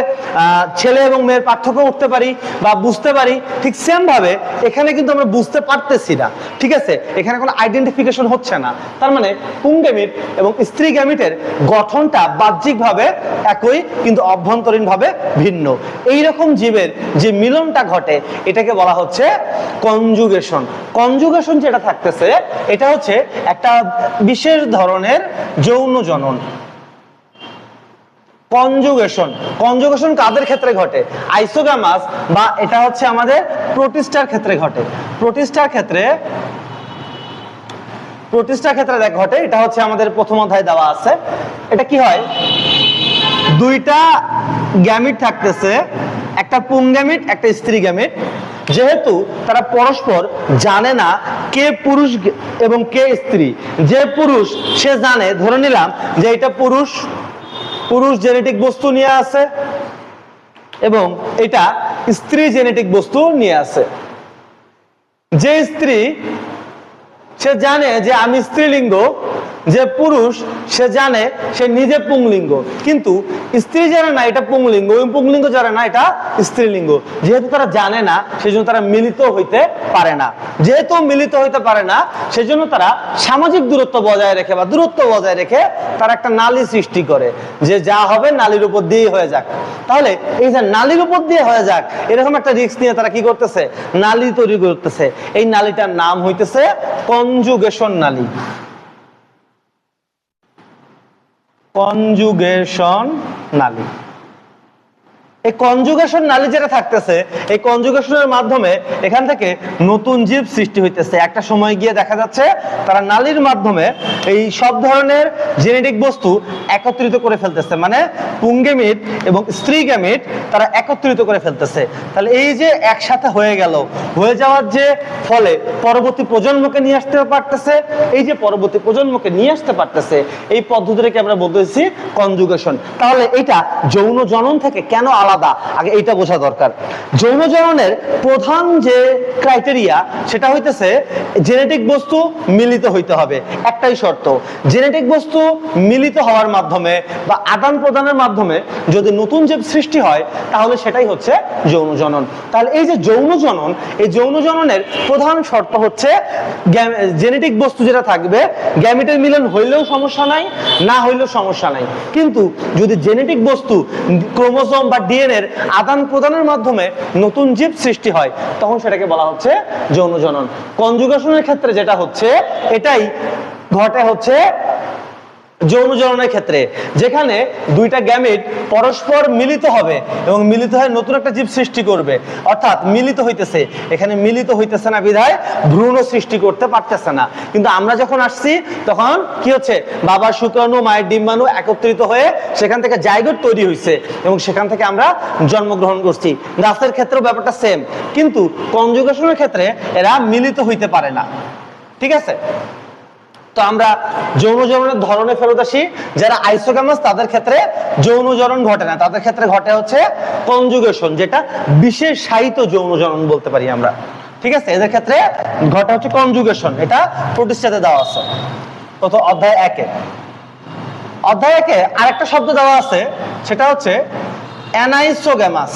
A: ছেলে এবং মেয়ের পার্থক্য করতে পারি বা বুঝতে পারি, ঠিক সেম ভাবে এখানে কিন্তু আমরা বুঝতে পারতেছি না। ঠিক আছে, এখানে কোনো আইডেন্টিফিকেশন হচ্ছে না। তার মানে পুংগ্যামিট এবং স্ত্রী গ্যামিটের গঠনটা বাহ্যিকভাবে একই কিন্তু অভ্যন্তরীণভাবে ভিন্ন। এইরকম জীবের যে মিলনটা ঘটে এটাকে বলা হচ্ছে কনজুগেশন। কনজুগেশন যেটা থাকতেছে এটা হচ্ছে একটা বিশেষ ধরনের যৌন জনন। কনজুগেশন, কনজুগেশন কাদের ক্ষেত্রে ঘটে? আইসোগ্যামাস বা এটা হচ্ছে আমাদের প্রোটিস্টার ক্ষেত্রে ঘটে। প্রোটিস্টার ক্ষেত্রে প্রতিষ্ঠার ক্ষেত্রে দেখ ঘটে, এটা হচ্ছে আমাদের প্রথম অধ্যায় দেওয়া আছে। এটা কি হয়, দুইটা গ্যামিট থাকতেছে, একটা পুংগ্যামিট একটা স্ত্রী গ্যামিট। যেহেতু তারা পরস্পর জানে না কে পুরুষ এবং কে স্ত্রী, যে পুরুষ সে জানে, ধরে নিলাম যে এটা পুরুষ, পুরুষ জেনেটিক বস্তু নিয়ে আছে এবং এটা স্ত্রী জেনেটিক বস্তু নিয়ে আছে। যে স্ত্রী সে জানে যে আমি স্ত্রীলিঙ্গ, যে পুরুষ সে জানে সে নিজে পুংলিঙ্গ, কিন্তু স্ত্রী জানে না এটা পুংলিঙ্গ, ওই পুংলিঙ্গ জানে না এটা স্ত্রীলিঙ্গ। যেহেতু তারা জানে না সেজন্য তারা মিলিত হইতে পারে না। যেহেতু মিলিত হইতে পারে না সেজন্য তারা সামাজিক দূরত্ব বজায় রেখে বা দূরত্ব বজায় রেখে তারা একটা নালী সৃষ্টি করে, যে যা হবে নালীর উপর দিয়েই হয়ে যাক। তাহলে এই যে নালীর উপর দিয়ে হয়ে যাক এরকম একটা রিস্ক নিয়ে তারা কি করতেছে, নালী তৈরি করতেছে। এই নালীটার নাম হইতেছে কনজুগেশন নালী। কনজুগেশন নালী। এই কনজুগেশন নালী যেটা থাকতেছে, এই কনজুগেশনের মাধ্যমে এখান থেকে নতুন জীব সৃষ্টি হইতেছে। একটা সময় গিয়ে দেখা যাচ্ছে তারা নালীর মাধ্যমে এই সব ধরনের জেনেটিক বস্তু একত্রিত করে ফেলতেছে, মানে পুংগ্যামিট এবং স্ত্রী গ্যামিট তারা একত্রিত করে ফেলতেছে। তাহলে এই যে একসাথে হয়ে গেল, হয়ে যাওয়ার যে ফলে পরবর্তী প্রজন্মকে নিয়ে আসতে পারতেছে, এই যে পরবর্তী প্রজন্মকে নিয়ে আসতে পারতেছে, এই পদ্ধতিটাকে আমরা বলতেছি কনজুগেশন। তাহলে এটা যৌন জনন থেকে কেন আলাদা, আগে এইটা বোঝা দরকার। যৌন জননের প্রধান যে ক্রাইটেরিয়া সেটা হইতেছে জেনেটিক বস্তু মিলিত হইতে হবে। একটাই শর্ত, জেনেটিক বস্তু মিলিত হওয়ার মাধ্যমে বা আদান প্রদানের মাধ্যমে যদি নতুন জীব সৃষ্টি হয় তাহলে সেটাই হচ্ছে যৌন জনন। তাহলে এই যে যৌন জনন, এই যৌন জননের প্রধান শর্ত হচ্ছে জেনেটিক বস্তু যেটা থাকবে, গ্যামিটের মিলন হইলেও সমস্যা নাই, না হইলেও সমস্যা নাই, কিন্তু যদি জেনেটিক বস্তু ক্রোমোসোম বা ডিএনএর আদান প্রদানের মাধ্যমে নতুন জীব সৃষ্টি হয় তখন সেটাকে বলা হচ্ছে যৌন জনন। কনজুগেশনের ক্ষেত্রে যেটা হচ্ছে এটাই ঘটে হচ্ছে যৌন জননের ক্ষেত্রে, যেখানে দুইটা গ্যামিট পরস্পর মিলিত হবে এবং মিলিত হয়ে নতুন একটা জীব সৃষ্টি করবে। অর্থাৎ মিলিত হইতেছে, এখানে মিলিত হইতেছে না বিধায় ভ্রূণ সৃষ্টি করতে পারতেছে না। কিন্তু আমরা যখন আসছি তখন কি হচ্ছে, বাবার শুক্রাণু মায়ের ডিম্বাণু একত্রিত হয়ে সেখান থেকে জাইগোট তৈরি হয়েছে এবং সেখান থেকে আমরা জন্মগ্রহণ করছি। গাছের ক্ষেত্রেও ব্যাপারটা সেম, কিন্তু কনজুগেশনের ক্ষেত্রে এরা মিলিত হইতে পারে না। ঠিক আছে, তো আমরা যৌন জননের ধরনে ফেরত আসি। যারা আইসোগ্যামাস তাদের ক্ষেত্রে যৌন জনন ঘটে না, তাদের ক্ষেত্রে ঘটে হচ্ছে কনজুগেশন, যেটা বিশেষায়িত যৌন জনন বলতে পারি আমরা। ঠিক আছে, এদের ক্ষেত্রে ঘটে হচ্ছে কনজুগেশন। এটা প্রতিষ্ঠাতে দেওয়া আছে কত অধ্যায় 1-এ। অধ্যায় 1-এ আরেকটা শব্দ দেওয়া আছে, সেটা হচ্ছে অ্যানাইসোগ্যামাস।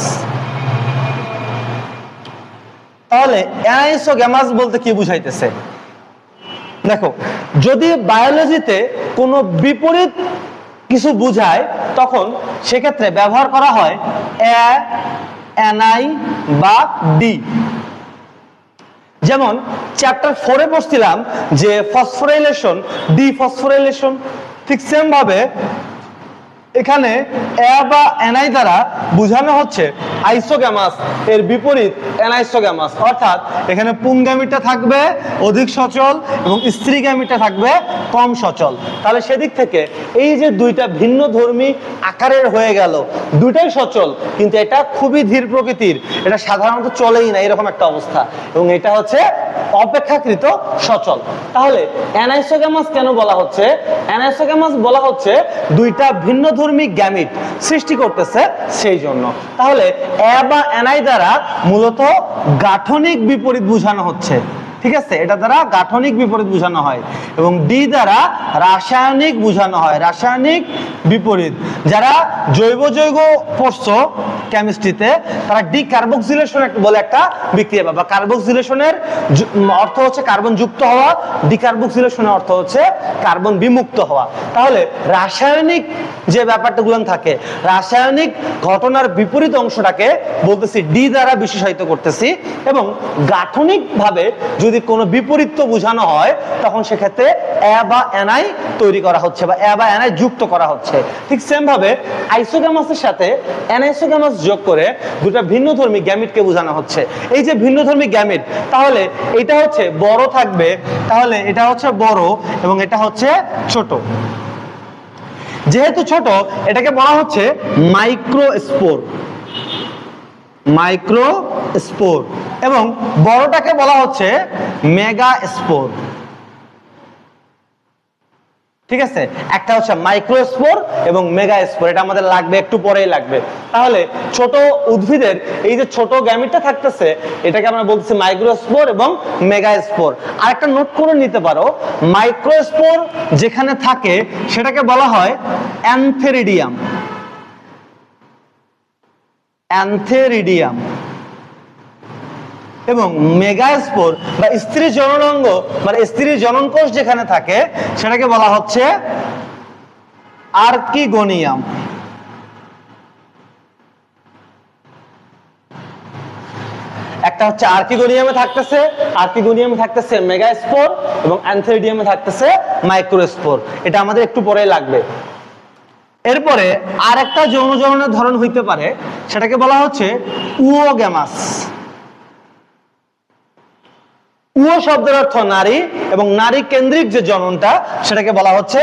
A: তাহলে অ্যানাইসোগ্যামাস বলতে কি বুঝাইতেছে? দেখো, যদি বায়োলজিতে কোনো বিপরীত কিছু বুঝায় তখন সেক্ষেত্রে ব্যবহার করা হয় NI বা ডি। যেমন চ্যাপ্টার 4-এ পড়ছিলাম যে ফসফোরাইলেশন, ডিফসফোরাইলেশন, ঠিক সেম ভাবে এখানে বা NI দ্বারা বোঝানো হচ্ছে আইসোগ্যামাস, এর বিপরীত অ্যানাইসোগ্যামাস। অর্থাৎ এখানে পুংগ্যামিটটা থাকবে অধিক সচল এবং স্ত্রী গ্যামিটটা থাকবে কম সচল। তাহলে সেদিক থেকে এই যে দুইটা ভিন্ন ধর্মী আকারের হয়ে গেল, দুইটাই সচল কিন্তু এটা খুবই ধীর প্রকৃতির, এটা সাধারণত চলেই না এরকম একটা অবস্থা, এবং এটা হচ্ছে অপেক্ষাকৃত সচল। তাহলে অ্যানাইসোগ্যামাস কেন বলা হচ্ছে? অ্যানাইসোগ্যামাস বলা হচ্ছে দুইটা ভিন্ন ধর্মী গ্যামিট সৃষ্টি করতেছে সেই জন্য। তাহলে বা NI দ্বারা মূলত গাঠনিক বিপরীত বোঝানো হচ্ছে। ঠিক আছে, এটা দ্বারা গাঠনিক বিপরীত বোঝানো হয়, এবং ডি দ্বারা রাসায়নিক বোঝানো হয়, রাসায়নিক বিপরীত। যারা জৈব যৌগ পড়ছো কেমিস্ট্রিতে তারা ডিকার্বক্সিলেশন বলে একটা বিক্রিয়া পাবা। কার্বক্সিলেশনের অর্থ হচ্ছে কার্বন যুক্ত হওয়া, ডিকার্বক্সিলেশনের অর্থ হচ্ছে কার্বন বিমুক্ত হওয়া। তাহলে রাসায়নিক যে ব্যাপারগুলো থাকে, রাসায়নিক ঘটনার বিপরীত অংশটাকে বলতেছি ডি দ্বারা বিশেষায়িত করতেছি, এবং গাঠনিক ভাবে যদি যদি কোনো বিপরীত বোঝানো হয় তখন সেক্ষেত্রে এ বা এনআই তৈরি করা হচ্ছে বা এ বা এনআই যুক্ত করা হচ্ছে। ঠিক সেম ভাবে আইসোগ্যামাসের সাথে অ্যানাইসোগ্যামাস যোগ করে দুটো ভিন্নধর্মী গ্যামিটকে বোঝানো হচ্ছে। এই যে ভিন্নধর্মী গ্যামিট, তাহলে এটা হচ্ছে বড় থাকবে, তাহলে এটা হচ্ছে বড় এবং এটা হচ্ছে ছোট। যেহেতু ছোট এটাকে বলা হচ্ছে মাইক্রোস্পোর, মাইক্রোস্পোর, এবং বড়টাকে বলা হচ্ছে মেগাস্পোর। ঠিক আছে, একটা হচ্ছে মাইক্রোস্পোর এবং মেগাস্পোর, এটা আমাদের লাগবে, একটু পরেই লাগবে। তাহলে ছোট উদ্ভিদের এই যে ছোট গ্যামিটটা থাকতেছে এটাকে আমরা বলতেছি মাইক্রোস্পোর এবং মেগাস্পোর। আর একটা নোট করে নিতে পারো, মাইক্রোস্পোর যেখানে থাকে সেটাকে বলা হয় অ্যানথেরিডিয়াম, অ্যানথেরিডিয়াম, এবং মেগাস্পোর বা স্ত্রী জননাঙ্গ মানে স্ত্রী জননকোষ যেখানে থাকে সেটাকে বলা হচ্ছে আর্কিগোনিয়াম। একটা হচ্ছে আর্কিগোনিয়ামে থাকতেছে, আর্কিগোনিয়ামে থাকতেছে মেগাস্পোর এবং অ্যানথেরিডিয়ামে থাকতেছে মাইক্রোস্পোর। এটা আমাদের একটু পরেই লাগবে। এরপরে আর একটা যৌন জননের ধরন হইতে পারে, সেটাকে বলা হচ্ছে উওগ্যামাস। উও শব্দের অর্থ নারী এবং নারী কেন্দ্রিক যে জননটা সেটাকে বলা হচ্ছে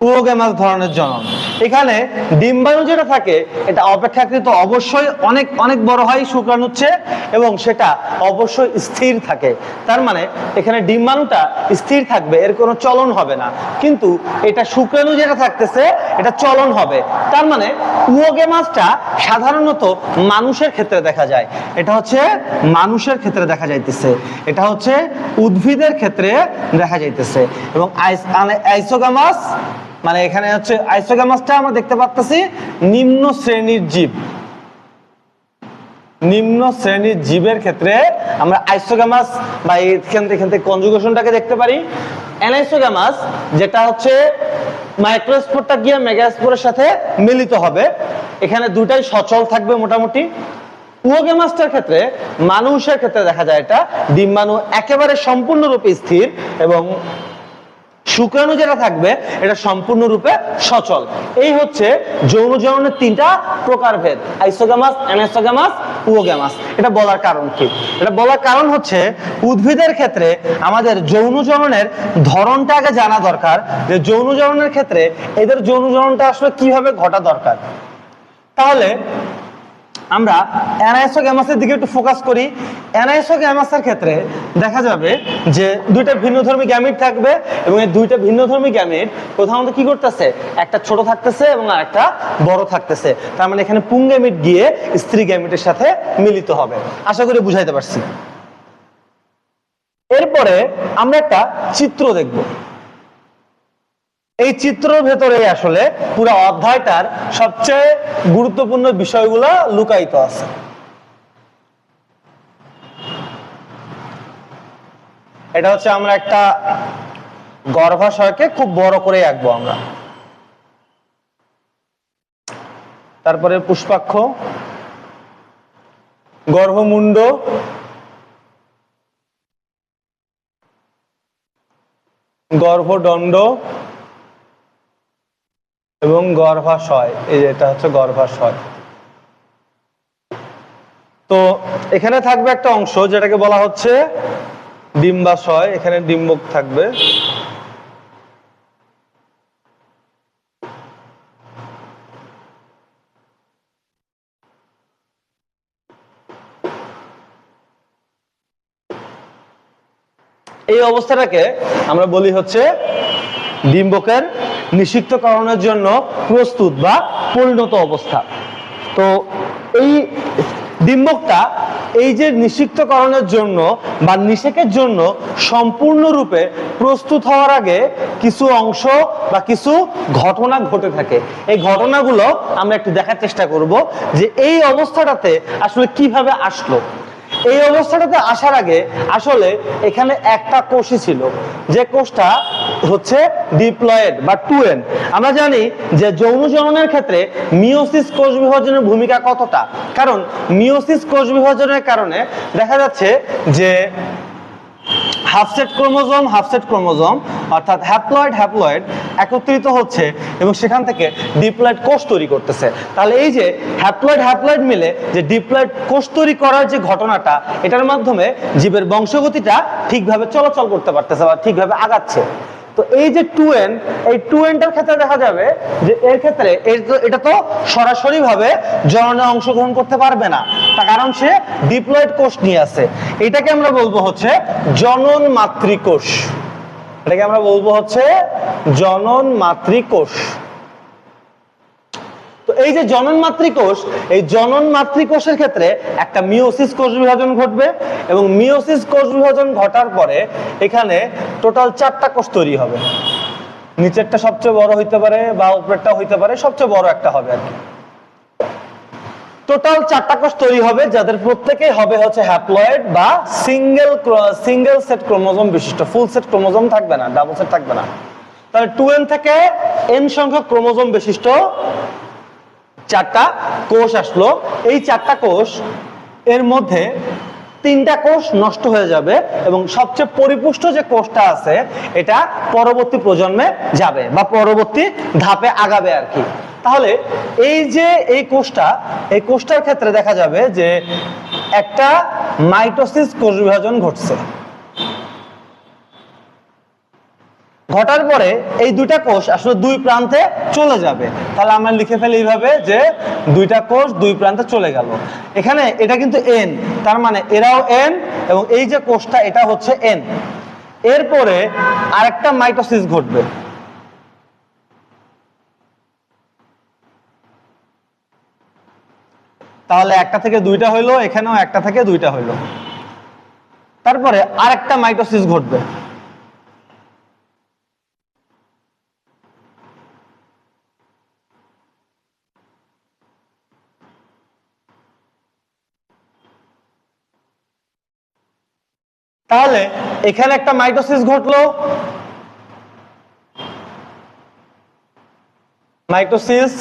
A: উওগ্যামাস ধরনের জনন। এখানে ডিম্বাণু যেটা থাকে এটা অপেক্ষাকৃত অবশ্যই অনেক অনেক বড় হয় শুক্রাণুর চেয়ে এবং সেটা অবশ্যই স্থির থাকে। তার মানে এখানে ডিম্বাণুটা স্থির থাকবে, এর কোনো চলন হবে না। কিন্তু এটা শুক্রাণু যেটা থাকতেছে এটা চলন হবে। তার মানে উওগ্যামাসটা সাধারণত মানুষের ক্ষেত্রে দেখা যায়, এটা হচ্ছে মানুষের ক্ষেত্রে দেখা যাইতেছে, এটা হচ্ছে উদ্ভিদের ক্ষেত্রে দেখা যাইতেছে। এবং আইসোগ্যামাস মানে এখানে হচ্ছে আইসোগ্যামাসটা আমরা দেখতে পাচ্ছি নিম্ন শ্রেণীর জীব, নিম্ন শ্রেণীর জীবের ক্ষেত্রে আমরা আইসোগ্যামাস বা এখান থেকে কনজুগেশনটাকে দেখতে পারি। অ্যানাইসোগ্যামাস যেটা হচ্ছে মাইক্রোস্পোরটা গিয়ে মেগাস্পোরের সাথে মিলিত হবে, এখানে দুটাই সচল থাকবে মোটামুটি। উওগ্যামাসটার ক্ষেত্রে মানুষের ক্ষেত্রে দেখা যায় এটা ডিম্বাণু একেবারে সম্পূর্ণরূপে স্থির এবং শুক্রাণু যেটা থাকবে এটা সম্পূর্ণরূপে সচল। এই হচ্ছে যৌন জননের তিনটা প্রকারভেদ, আইসোগ্যামাস, অ্যানাইসোগ্যামাস, উওগ্যামাস। এটা বলার কারণ কি? এটা বলার কারণ হচ্ছে উদ্ভিদের ক্ষেত্রে আমাদের যৌন জননের ধরনটা আগে জানা দরকার, যে যৌন জননের ক্ষেত্রে এদের যৌন জননটা আসলে কিভাবে ঘটা দরকার। তাহলে আমরা অ্যানাইসোগ্যামাসের দিকে একটু ফোকাস করি। অ্যানাইসোগ্যামাসের ক্ষেত্রে দেখা যাবে যে দুইটা ভিন্নধর্মী গ্যামিট থাকবে এবং এই দুইটা ভিন্নধর্মী গ্যামিট প্রধানত কি করতেছে, একটা ছোট থাকতেছে এবং আরেকটা বড় থাকতেছে। তার মানে এখানে পুংগ্যামিট গিয়ে স্ত্রী গ্যামিটের সাথে মিলিত হবে। আশা করি বুঝাইতে পারছি। এরপরে আমরা একটা চিত্র দেখব। এই চিত্রের ভেতরে আসলে পুরো অধ্যায়টার সবচেয়ে গুরুত্বপূর্ণ বিষয়গুলো লুকায়িত আছে। এটা হচ্ছে আমরা একটা গর্ভাশয়কে খুব বড় করে আঁকবো আমরা। তারপরে পুষ্পাক্ষ, গর্ভমুণ্ড, গর্ভদণ্ড এবং গর্ভাশয়। এই যে এটা হচ্ছে গর্ভাশয়। তো এখানে থাকবে একটা অংশ যেটাকে বলা হচ্ছে ডিম্বাশয়, এখানে ডিম্বক থাকবে। এই অবস্থাটাকে আমরা বলি হচ্ছে ডিম্বকের নিষিক্তকরণের জন্য প্রস্তুত বা পরিণত অবস্থা। তো এই ডিম্বকটা এই যে নিষিক্তকরণের জন্য বা নিষেকের জন্য সম্পূর্ণরূপে প্রস্তুত হওয়ার আগে কিছু অংশ বা কিছু ঘটনা ঘটে থাকে। এই ঘটনাগুলো আমরা একটু দেখার চেষ্টা করব যে এই অবস্থাটাতে আসলে কিভাবে আসলো। এই অবস্থাটাতে আসার আগে আসলে এখানে একটা কোষই ছিল, যে কোষটা হচ্ছে ডিপ্লয়েড বা 2n। আমরা জানি যে যৌন জননের ক্ষেত্রে মিওসিস কোষ বিভাজনের ভূমিকা কতটা, কারণ মিওসিস কোষ বিভাজনের কারণে দেখা যাচ্ছে যে হাফ সেট ক্রোমোজোম অর্থাৎ হ্যাপ্লয়েড একত্রিত হচ্ছে এবং সেখান থেকে ডিপ্লয়েড কোষ তৈরি করতেছে। তাহলে এই যে হ্যাপ্লয়েড মিলে যে ডিপ্লয়েড কোষ তৈরি করার যে ঘটনাটা, এটার মাধ্যমে জীবের বংশগতিটা ঠিকভাবে চলাচল করতে পারতেছে বা ঠিকভাবে আগাচ্ছে। তো এই যে 2n, এই 2nটার ক্ষেত্রে দেখা যাবে যে এর ক্ষেত্রে এটা তো সরাসরি ভাবে জননে অংশগ্রহণ করতে পারবে না, তার কারণ সে ডিপ্লয়েড কোষ নিয়ে আছে। এটাকে আমরা বলবো হচ্ছে জনন মাতৃকোষ। এটাকে আমরা বলবো হচ্ছে জনন মাতৃকোষ। তো এই যে জনন মাতৃকোষ, এই জনন মাতৃকোষের ক্ষেত্রে একটা মিওসিস কোষ বিভাজন ঘটবে এবং মিওসিস কোষ বিভাজন ঘটার পরে এখানে টোটাল 4টা কোষ তৈরি হবে। নিচেরটা সবচেয়ে বড় হইতে পারে বা উপরেরটা হইতে পারে, সবচেয়ে বড় একটা হবে আর কি। টোটাল 4টা কোষ তৈরি হবে, যাদের প্রত্যেকেই হবে হচ্ছে হ্যাপ্লয়েড বা সিঙ্গেল সেট ক্রোমোজোম বিশিষ্ট। ফুল সেট ক্রোমোজোম থাকবে না, ডাবল সেট থাকবে না। তাহলে 2n থেকে n সংখ্যক ক্রোমোজোম বিশিষ্ট 4টা কোষ আসলো। এই 4টা কোষ এর মধ্যে 3টা কোষ নষ্ট হয়ে যাবে এবং সবচেয়ে পরিপুষ্ট যে কোষটা আছে এটা পরবর্তী প্রজন্মে যাবে বা পরবর্তী ধাপে আগাবে আর কি। তাহলে এই যে এই কোষটার ক্ষেত্রে দেখা যাবে যে একটা মাইটোসিস কোষ বিভাজন ঘটছে। ঘটার পরে এই দুইটা কোষ আসলে দুই প্রান্তে চলে যাবে। তাহলে আমরা লিখে ফেলি এইভাবে যে দুইটা কোষ দুই প্রান্তে চলে গেল। এখানে এটা কিন্তু n, তার মানে এরাও n এবং এই যে কোষটা এটা হচ্ছে n। এরপরে আরেকটা মাইটোসিস ঘটবে। তাহলে একটা থেকে দুইটা হইলো, এখানেও একটা থেকে দুইটা হইলো। তারপরে আরেকটা মাইটোসিস ঘটবে। তাহলে এখানে একটা মাইটোসিস ঘটলো, মাইটোসিস,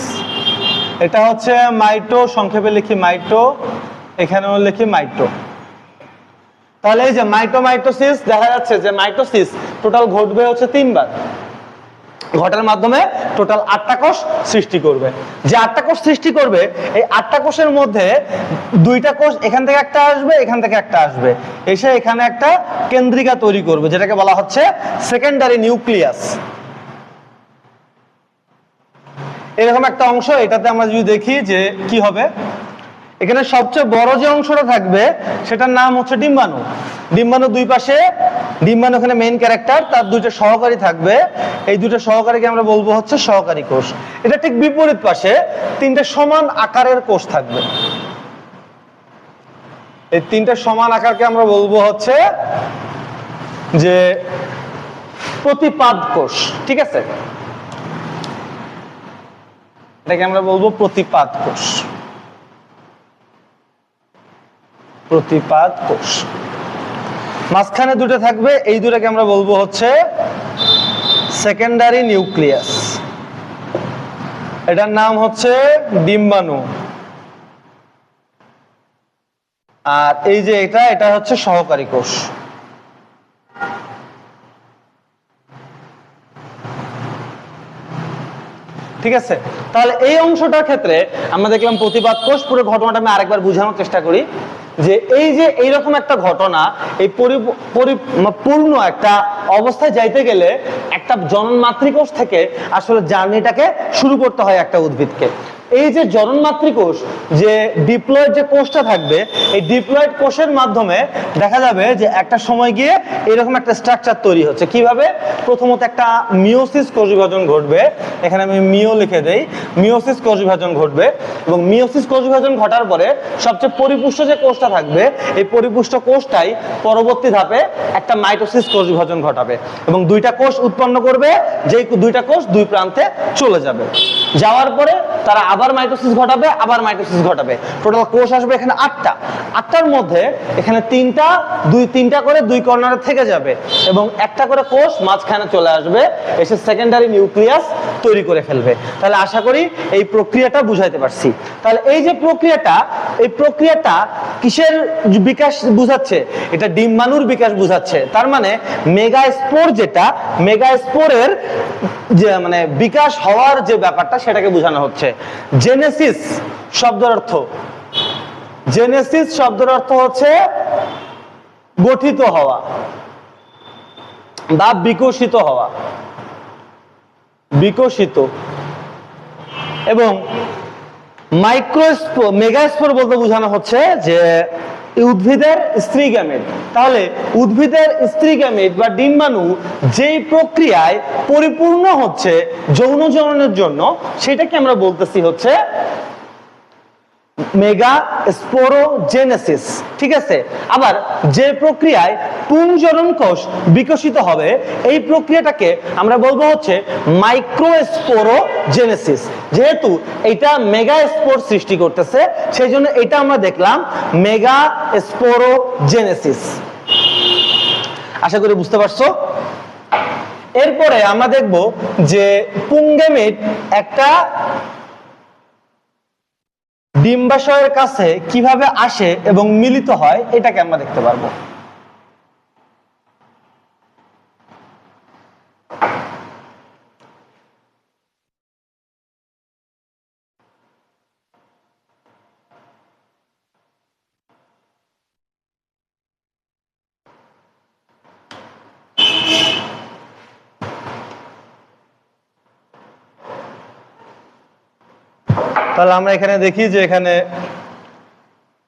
A: এটা হচ্ছে মাইটো, সংক্ষেপে লিখি মাইটো, এখানেও লিখি মাইটো। তাহলে এই যে মাইটোসিস দেখা যাচ্ছে যে মাইটোসিস টোটাল ঘটবে হচ্ছে 3 বার। ঘটার মাধ্যমে টোটাল 8টা কোষ সৃষ্টি করবে। যে 8টা কোষ সৃষ্টি করবে, এই 8টা কোষের মধ্যে 2টা কোষ এখান থেকে একটা আসবে, এখান থেকে একটা আসবে, এসে এখানে একটা কেন্দ্রিকা তৈরি করবে, যেটাকে বলা হচ্ছে সেকেন্ডারি নিউক্লিয়াস। এরকম একটা অংশ, এটাতে আমরা যদি দেখি যে কি হবে, এখানে সবচেয়ে বড় যে অংশটা থাকবে সেটার নাম হচ্ছে ডিম্বাণু। ডিম্বাণু দুই পাশে, ডিম্বাণু এখানে মেইন ক্যারেক্টার, তার দুইটা সহকারী থাকবে। এই দুটো সহকারীকে আমরা বলবো হচ্ছে সহকারী কোষ। এটা ঠিক বিপরীত পাশে 3টে সমান আকারের কোষ থাকবে। এই 3টে সমান আকারকে আমরা বলবো হচ্ছে যে প্রতিপাদ কোষ। ঠিক আছে, এটাকে আমরা বলবো প্রতিপাদ কোষ। প্রতিপাদ কোষ। মাঝখানে দুটো থাকবে, এই দুটাকে আমরা বলবো হচ্ছে সেকেন্ডারি নিউক্লিয়াস। এটার নাম হচ্ছে ডিম্বাণু। আর এই যে এটা হচ্ছে সহকারী কোষ। ঠিক আছে, তাহলে এই অংশটার ক্ষেত্রে আমরা দেখলাম প্রতিপাদ কোষ। পুরো ঘটনাটা আমি আরেকবার বোঝানোর চেষ্টা করি যে এই যে এইরকম একটা ঘটনা, এই পূর্ণ একটা অবস্থায় যাইতে গেলে একটা জনন মাতৃকোষ থেকে আসলে জার্নিটাকে শুরু করতে হয় একটা উদ্ভিদকে। এই যে জনন মাতৃকোষ, যে ডিপ্লয়েড যে কোষটা থাকবে, এই ডিপ্লয়েড কোষের মাধ্যমে দেখা যাবে যে একটা সময় গিয়ে এরকম একটা স্ট্রাকচার তৈরি হচ্ছে। কিভাবে? প্রথমত একটা মিওসিস কোষ বিভাজন ঘটবে, এখানে আমি মিও লিখে দেই। মিওসিস কোষ বিভাজন ঘটবে এবং মিওসিস কোষ বিভাজন ঘটার পরে সবচেয়ে পরিপুষ্ট যে কোষটা থাকবে, এই পরিপুষ্ট কোষটাই পরবর্তী ধাপে একটা মাইটোসিস কোষ বিভাজন ঘটাবে এবং 2টা কোষ উৎপন্ন করবে, যেই 2টা কোষ দুই প্রান্তে চলে যাবে। যাওয়ার পরে তারা আবার মাইটোসিস ঘটাবে, আবার মাইটোসিস ঘটাবে। টোটাল কোষ আসবে এখানে 8টা। 8টার মধ্যে এখানে 3টা করে 2 কর্নারে থেকে যাবে এবং একটা করে কোষ মাঝখানে চলে আসবে, এসে সেকেন্ডারি নিউক্লিয়াস তৈরি করে ফেলবে। তাহলে আশা করি এই প্রক্রিয়াটা বুঝাইতে পারছি। তাহলে এই যে এই প্রক্রিয়াটা কিসের বিকাশ বুঝাচ্ছে? এটা ডিম্বাণুর বিকাশ বুঝাচ্ছে। তার মানে মেগাস্পোর মেগাস্পোরের যে মানে বিকাশ হওয়ার যে ব্যাপারটা সেটাকে বোঝানো হচ্ছে। জেনেসিস শব্দের অর্থ হচ্ছে গঠিত হওয়া বা বিকশিত হওয়া, বিকশিত। এবং মেগাস্পোর বলতে বোঝানো হচ্ছে যে উদ্ভিদের স্ত্রী গ্যামেট। তাহলে উদ্ভিদের স্ত্রী গ্যামেট বা ডিম্বাণু যেই প্রক্রিয়ায় পরিপূর্ণ হচ্ছে যৌন জননের জন্য, সেটাকে আমরা বলতেছি হচ্ছে মেগাস্পোরোজেনেসিস। ঠিক আছে। আবার যে প্রক্রিয়ায় পুংজনন কোষ বিকশিত হবে, এই প্রক্রিয়াটাকে আমরা বলবো হচ্ছে মাইক্রোস্পোরোজেনেসিস। যেহেতু এটা মেগাস্পোর সৃষ্টি করতেছে, সেই জন্য এটা আমরা দেখলাম মেগাস্পোরোজেনেসিস। আশা করি বুঝতে পারছো। এরপরে আমরা দেখব যে পুংগেমিট একটা ডিম্বাশয়ের কাছে কিভাবে আসে এবং মিলিত হয়, এটাকে আমরা দেখতে পারবো। তাহলে আমরা এখানে দেখি যে এখানে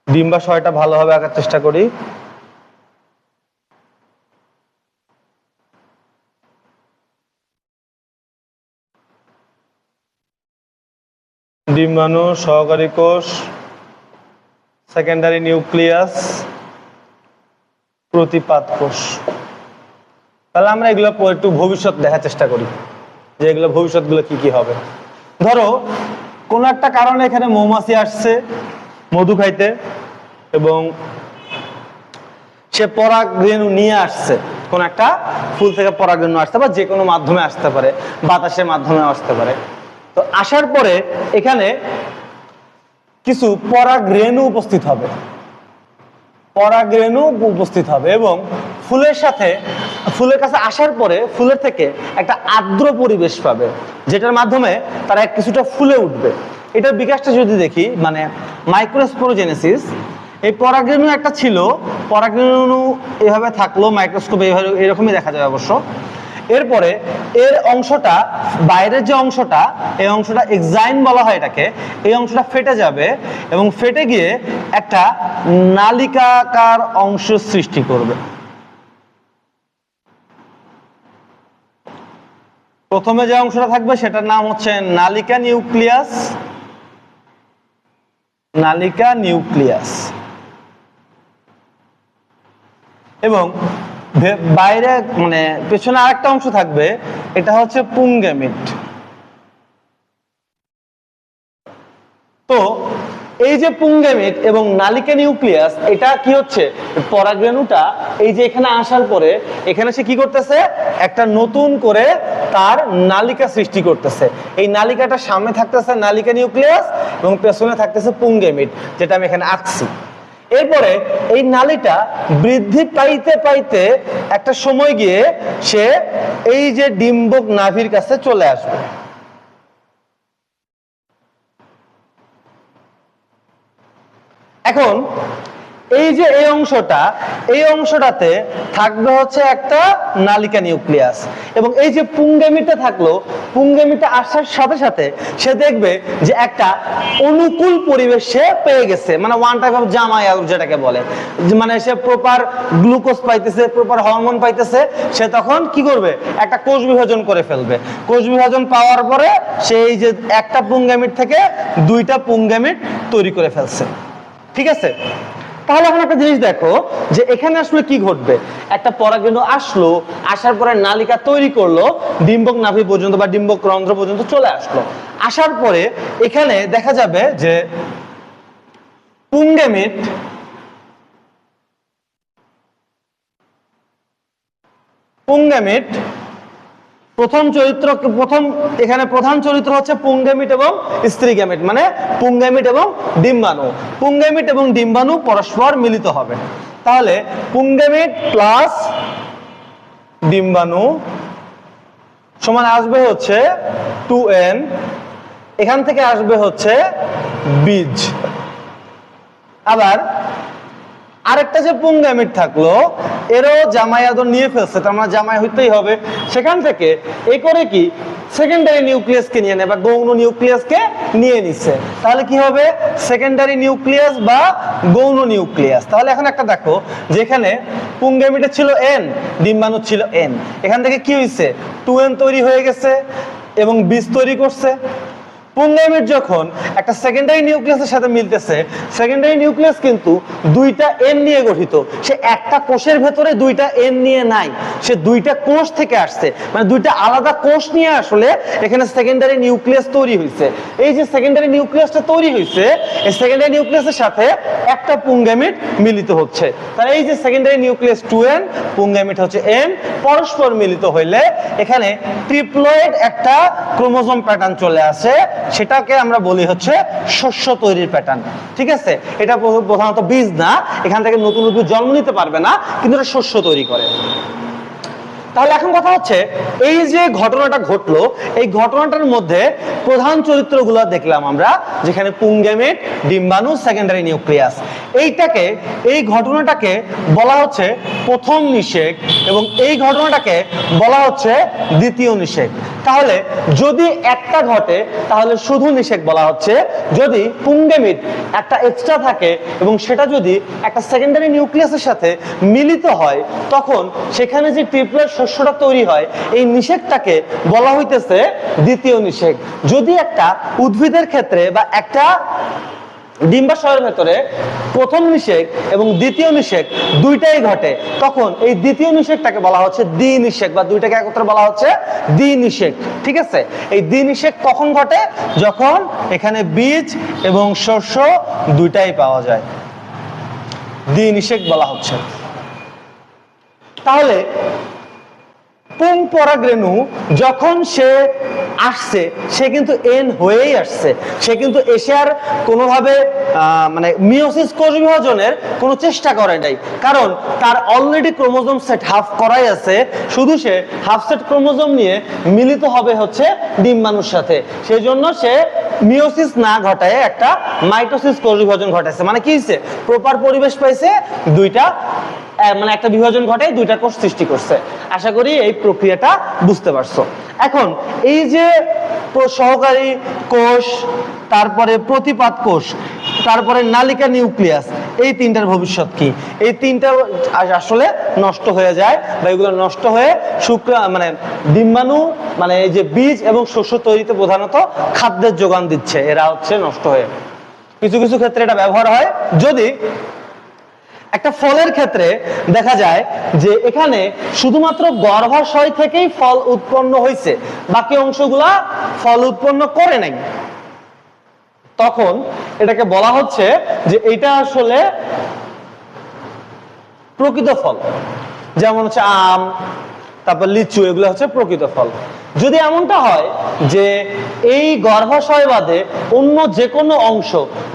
A: ডিম্বাশয়টা ভালোভাবে আঁকার চেষ্টা করি। ডিম্বাণু, সহকারী কোষ, সেকেন্ডারি নিউক্লিয়াস, প্রতিপাদ কোষ। তাহলে আমরা এগুলো একটু ভবিষ্যৎ দেখার চেষ্টা করি যে এগুলো ভবিষ্যৎগুলো কি কি হবে। ধরো কোন একটা কারণে এখানে মৌমাছি আসছে মধু খাইতে এবং সে পরাগরেণু নিয়ে আসছে, কোন একটা ফুল থেকে পরাগরেণু আসতে পারে, যে কোনো মাধ্যমে আসতে পারে, বাতাসের মাধ্যমে আসতে পারে। তো আসার পরে এখানে কিছু পরাগরেণু উপস্থিত হবে, এবং ফুলের কাছে আসার পরে ফুলের থেকে একটা আর্দ্র পরিবেশ পাবে, যেটার মাধ্যমে তারা কিছুটা ফুলে উঠবে। এটার বিকাশটা যদি দেখি, মানে মাইক্রোস্পোরোজেনেসিস, এই পরাগরেণু একটা ছিল, পরাগরেণু এভাবে থাকলো, মাইক্রোস্কোপে এরকমই দেখা যায় অবশ্য। এরপরে এর অংশটা, বাইরের যে অংশটা, এই অংশটা এক্সাইন বলা হয় এটাকে, এই অংশটা ফেটে যাবে এবং ফেটে গিয়ে একটা নালিকাকার অংশ সৃষ্টি করবে। প্রথমে যে অংশটা থাকবে সেটার নাম হচ্ছে নালিকা নিউক্লিয়াস, এবং বাইরে মানে পেছনে আরেকটা অংশ থাকবে, এটা হচ্ছে পুংগেমিট। তো এই যে পুংগেমিট এবং নালিকা নিউক্লিয়াস, এটা কি হচ্ছে, পরাগরেণুটা এই যে এখানে আসার পরে এখানে সে কি করতেছে, একটা নতুন করে তার নালিকা সৃষ্টি করতেছে। এই নালিকাটা সামনে থাকতেছে নালিকা নিউক্লিয়াস এবং পেছনে থাকতেছে পুংগেমিট, যেটা আমি এখানে আঁকছি। এরপরে এই নালীটা বৃদ্ধি পাইতে পাইতে একটা সময় গিয়ে সে এই যে ডিম্বক নাভির কাছে চলে আসবে। এখন এই যে এই অংশটাতে থাকবে হচ্ছে একটা নালিকা নিউক্লিয়াস, এবং এই যে পুংগেমিটটা থাকলো, পুংগেমিটটা আসার সাথে সাথে সে দেখবে যে একটা অনুকূল পরিবেশ সে পেয়ে গেছে, মানে ওয়ান টাইপ অফ জামাই যেটাকে বলে, মানে সে প্রপার গ্লুকোজ পাইতেছে, প্রপার হরমোন পাইতেছে। সে তখন কি করবে, একটা কোষ বিভাজন করে ফেলবে। কোষ বিভাজন পাওয়ার পরে সেই যে একটা পুংগেমিট থেকে 2টা পুংগেমিট তৈরি করে ফেলছে। ঠিক আছে। তাহলে এখন একটা জিনিস দেখো যে এখানে আসলে কি ঘটবে, একটা পরাগরেণু আসলো, আসার পরে নালিকা তৈরি করলো, ডিম্বক নাভি পর্যন্ত বা ডিম্বক রন্ধ্র পর্যন্ত চলে আসলো। আসার পরে এখানে দেখা যাবে যে পুংগেমিট প্রথম এখানে প্রধান চরিত্র হচ্ছে পুংগেমিট এবং স্ত্রী গ্যামেট, মানে পুংগেমিট এবং ডিম্বাণু। পুংগেমিট এবং ডিম্বাণু পরস্পর মিলিত হবে। তাহলে পুংগেমিট প্লাস ডিম্বাণু সমান আসবে হচ্ছে 2n, এখান থেকে আসবে হচ্ছে বীজ। আবার আরেকটা যে পুংগেমিট থাকলো, এরও জামাই আদর নিয়ে ফেলছে, তার মানে জামাই হইতেই হবে। সেখান থেকে এই করে কি সেকেন্ডারি নিউক্লিয়াসকে নিয়ে নেয় বা গৌণ নিউক্লিয়াসকে নিয়ে নিছে। তাহলে কি হবে, সেকেন্ডারি নিউক্লিয়াস বা গৌণ নিউক্লিয়াস। তাহলে এখন একটা দেখো, যেখানে পুংগেমিটে ছিল n, ডিম্বাণু ছিল n, এখান থেকে কি হয়েছে 2n তৈরি হয়ে গেছে এবং বীজ তৈরি করছে। পুংগেমিট যখন একটা সেকেন্ডারি নিউক্লিয়াসের সাথে মিলতেছে, সেকেন্ডারি নিউক্লিয়াস কিন্তু দুইটা এন নিয়ে গঠিত, সে একটা কোষের ভেতরে দুইটা এন নিয়ে নাই, সে দুইটা কোষ থেকে আসছে, মানে দুইটা আলাদা কোষ নিয়ে আসলে এখানে সেকেন্ডারি নিউক্লিয়াস তৈরি হয়েছে। এই যে সেকেন্ডারি নিউক্লিয়াসটা তৈরি হয়েছে, এই সেকেন্ডারি নিউক্লিয়াসের সাথে একটা পুংগেমিট মিলিত হচ্ছে। তাহলে এই যে সেকেন্ডারি নিউক্লিয়াস 2n, পুংগেমিট হচ্ছে n, পরস্পর মিলিত হইলে এখানে ট্রিপ্লয়েড একটা ক্রোমোজোম প্যাটার্ন চলে আসে, সেটাকে আমরা বলি হচ্ছে শস্য তৈরির প্যাটার্ন। ঠিক আছে, এটা প্রধানত বীজ না, এখান থেকে নতুন উদ্ভিদ জন্ম নিতে পারবে না, কিন্তু এটা শস্য তৈরি করে। তাহলে এখন কথা হচ্ছে এই যে ঘটনাটা ঘটলো, এই ঘটনাটার মধ্যে প্রধান চরিত্রগুলো দেখলাম আমরা, যেখানে পুংগেমিট, ডিম্বাণু, সেকেন্ডারি নিউক্লিয়াস। এই ঘটনাটাকে বলা হচ্ছে প্রথম নিষেক এবং এই ঘটনাটাকে বলা হচ্ছে দ্বিতীয় নিষেক। তাহলে যদি একটা ঘটে তাহলে শুধু নিষেক বলা হচ্ছে, যদি পুংগেমিট একটা এক্সট্রা থাকে এবং সেটা যদি একটা সেকেন্ডারি নিউক্লিয়াসের সাথে মিলিত হয়, তখন সেখানে যে ট্রিপলেট শস্যটা তৈরি হয়, এই নিষেকটাকে বলা হইতেছে দ্বিতীয় নিষেক। যদি একটা উদ্ভিদের ক্ষেত্রে বা একটা ডিম্বাশয়ের ভেতরে প্রথম নিষেক এবং দ্বিতীয় নিষেক দুইটাই ঘটে, তখন এই দ্বিতীয় নিষেকটাকে বলা হচ্ছে দ্বিনিষেক, বা দুইটাকে একত্রে বলা হচ্ছে দ্বিনিষেক। ঠিক আছে, এই দ্বিনিষেক কখন ঘটে, যখন এখানে বীজ এবং শস্য দুইটাই পাওয়া যায়, দ্বিনিষেক বলা হচ্ছে। তাহলে পুং পরাগরেণু যখন সে আসছে, সে কিন্তু এন হয়েই আসছে, সে কিন্তু এসে আর কোনোভাবে মানে মিওসিস কোষ বিভাজনের কোনো চেষ্টা করে নাই, কারণ তার অলরেডি ক্রোমোজোম সেট হাফ করাই আছে, শুধু সে হাফ সেট ক্রোমোজোম নিয়ে মিলিত হবে হচ্ছে ডিম্বাণুর সাথে। সেই জন্য সে মিওসিস না ঘটায় একটা মাইটোসিস কোষ বিভাজন ঘটাইছে। মানে কি হয়েছে, প্রপার পরিবেশ পাইছে, দুইটা মানে একটা বিভাজন ঘটে, দুইটা কোষ সৃষ্টি করছে। আশা করি এই প্রক্রিয়াটা বুঝতে পারছো। এখন এই যে সহকারী কোষ, তারপরে প্রতিপাদ কোষ, তারপরে নালিকা নিউক্লিয়াস, এই তিনটার ভবিষ্যৎ কি? এই তিনটা আসলে নষ্ট হয়ে যায়, বা এগুলো নষ্ট হয়ে মানে ডিম্বাণু, মানে এই যে বীজ এবং শস্য তৈরিতে প্রধানত খাদ্যের যোগান দিচ্ছে, এরা হচ্ছে নষ্ট হয়ে। কিছু কিছু ক্ষেত্রে এটা ব্যবহার হয়। যদি একটা ফলের ক্ষেত্রে দেখা যায় যে এখানে শুধুমাত্র গর্ভাশয় থেকেই ফল উৎপন্ন হয়েছে, বাকি অংশগুলা ফল উৎপন্ন করে নাই, তখন এটাকে বলা হচ্ছে যে এটা আসলে প্রকৃত ফল। যেমন হচ্ছে আম, তারপর লিচু, এগুলো হচ্ছে প্রকৃত ফল। যদি এমনটা হয় যে এই গর্ভাশয় বাদে অন্য যে কোনো অংশ,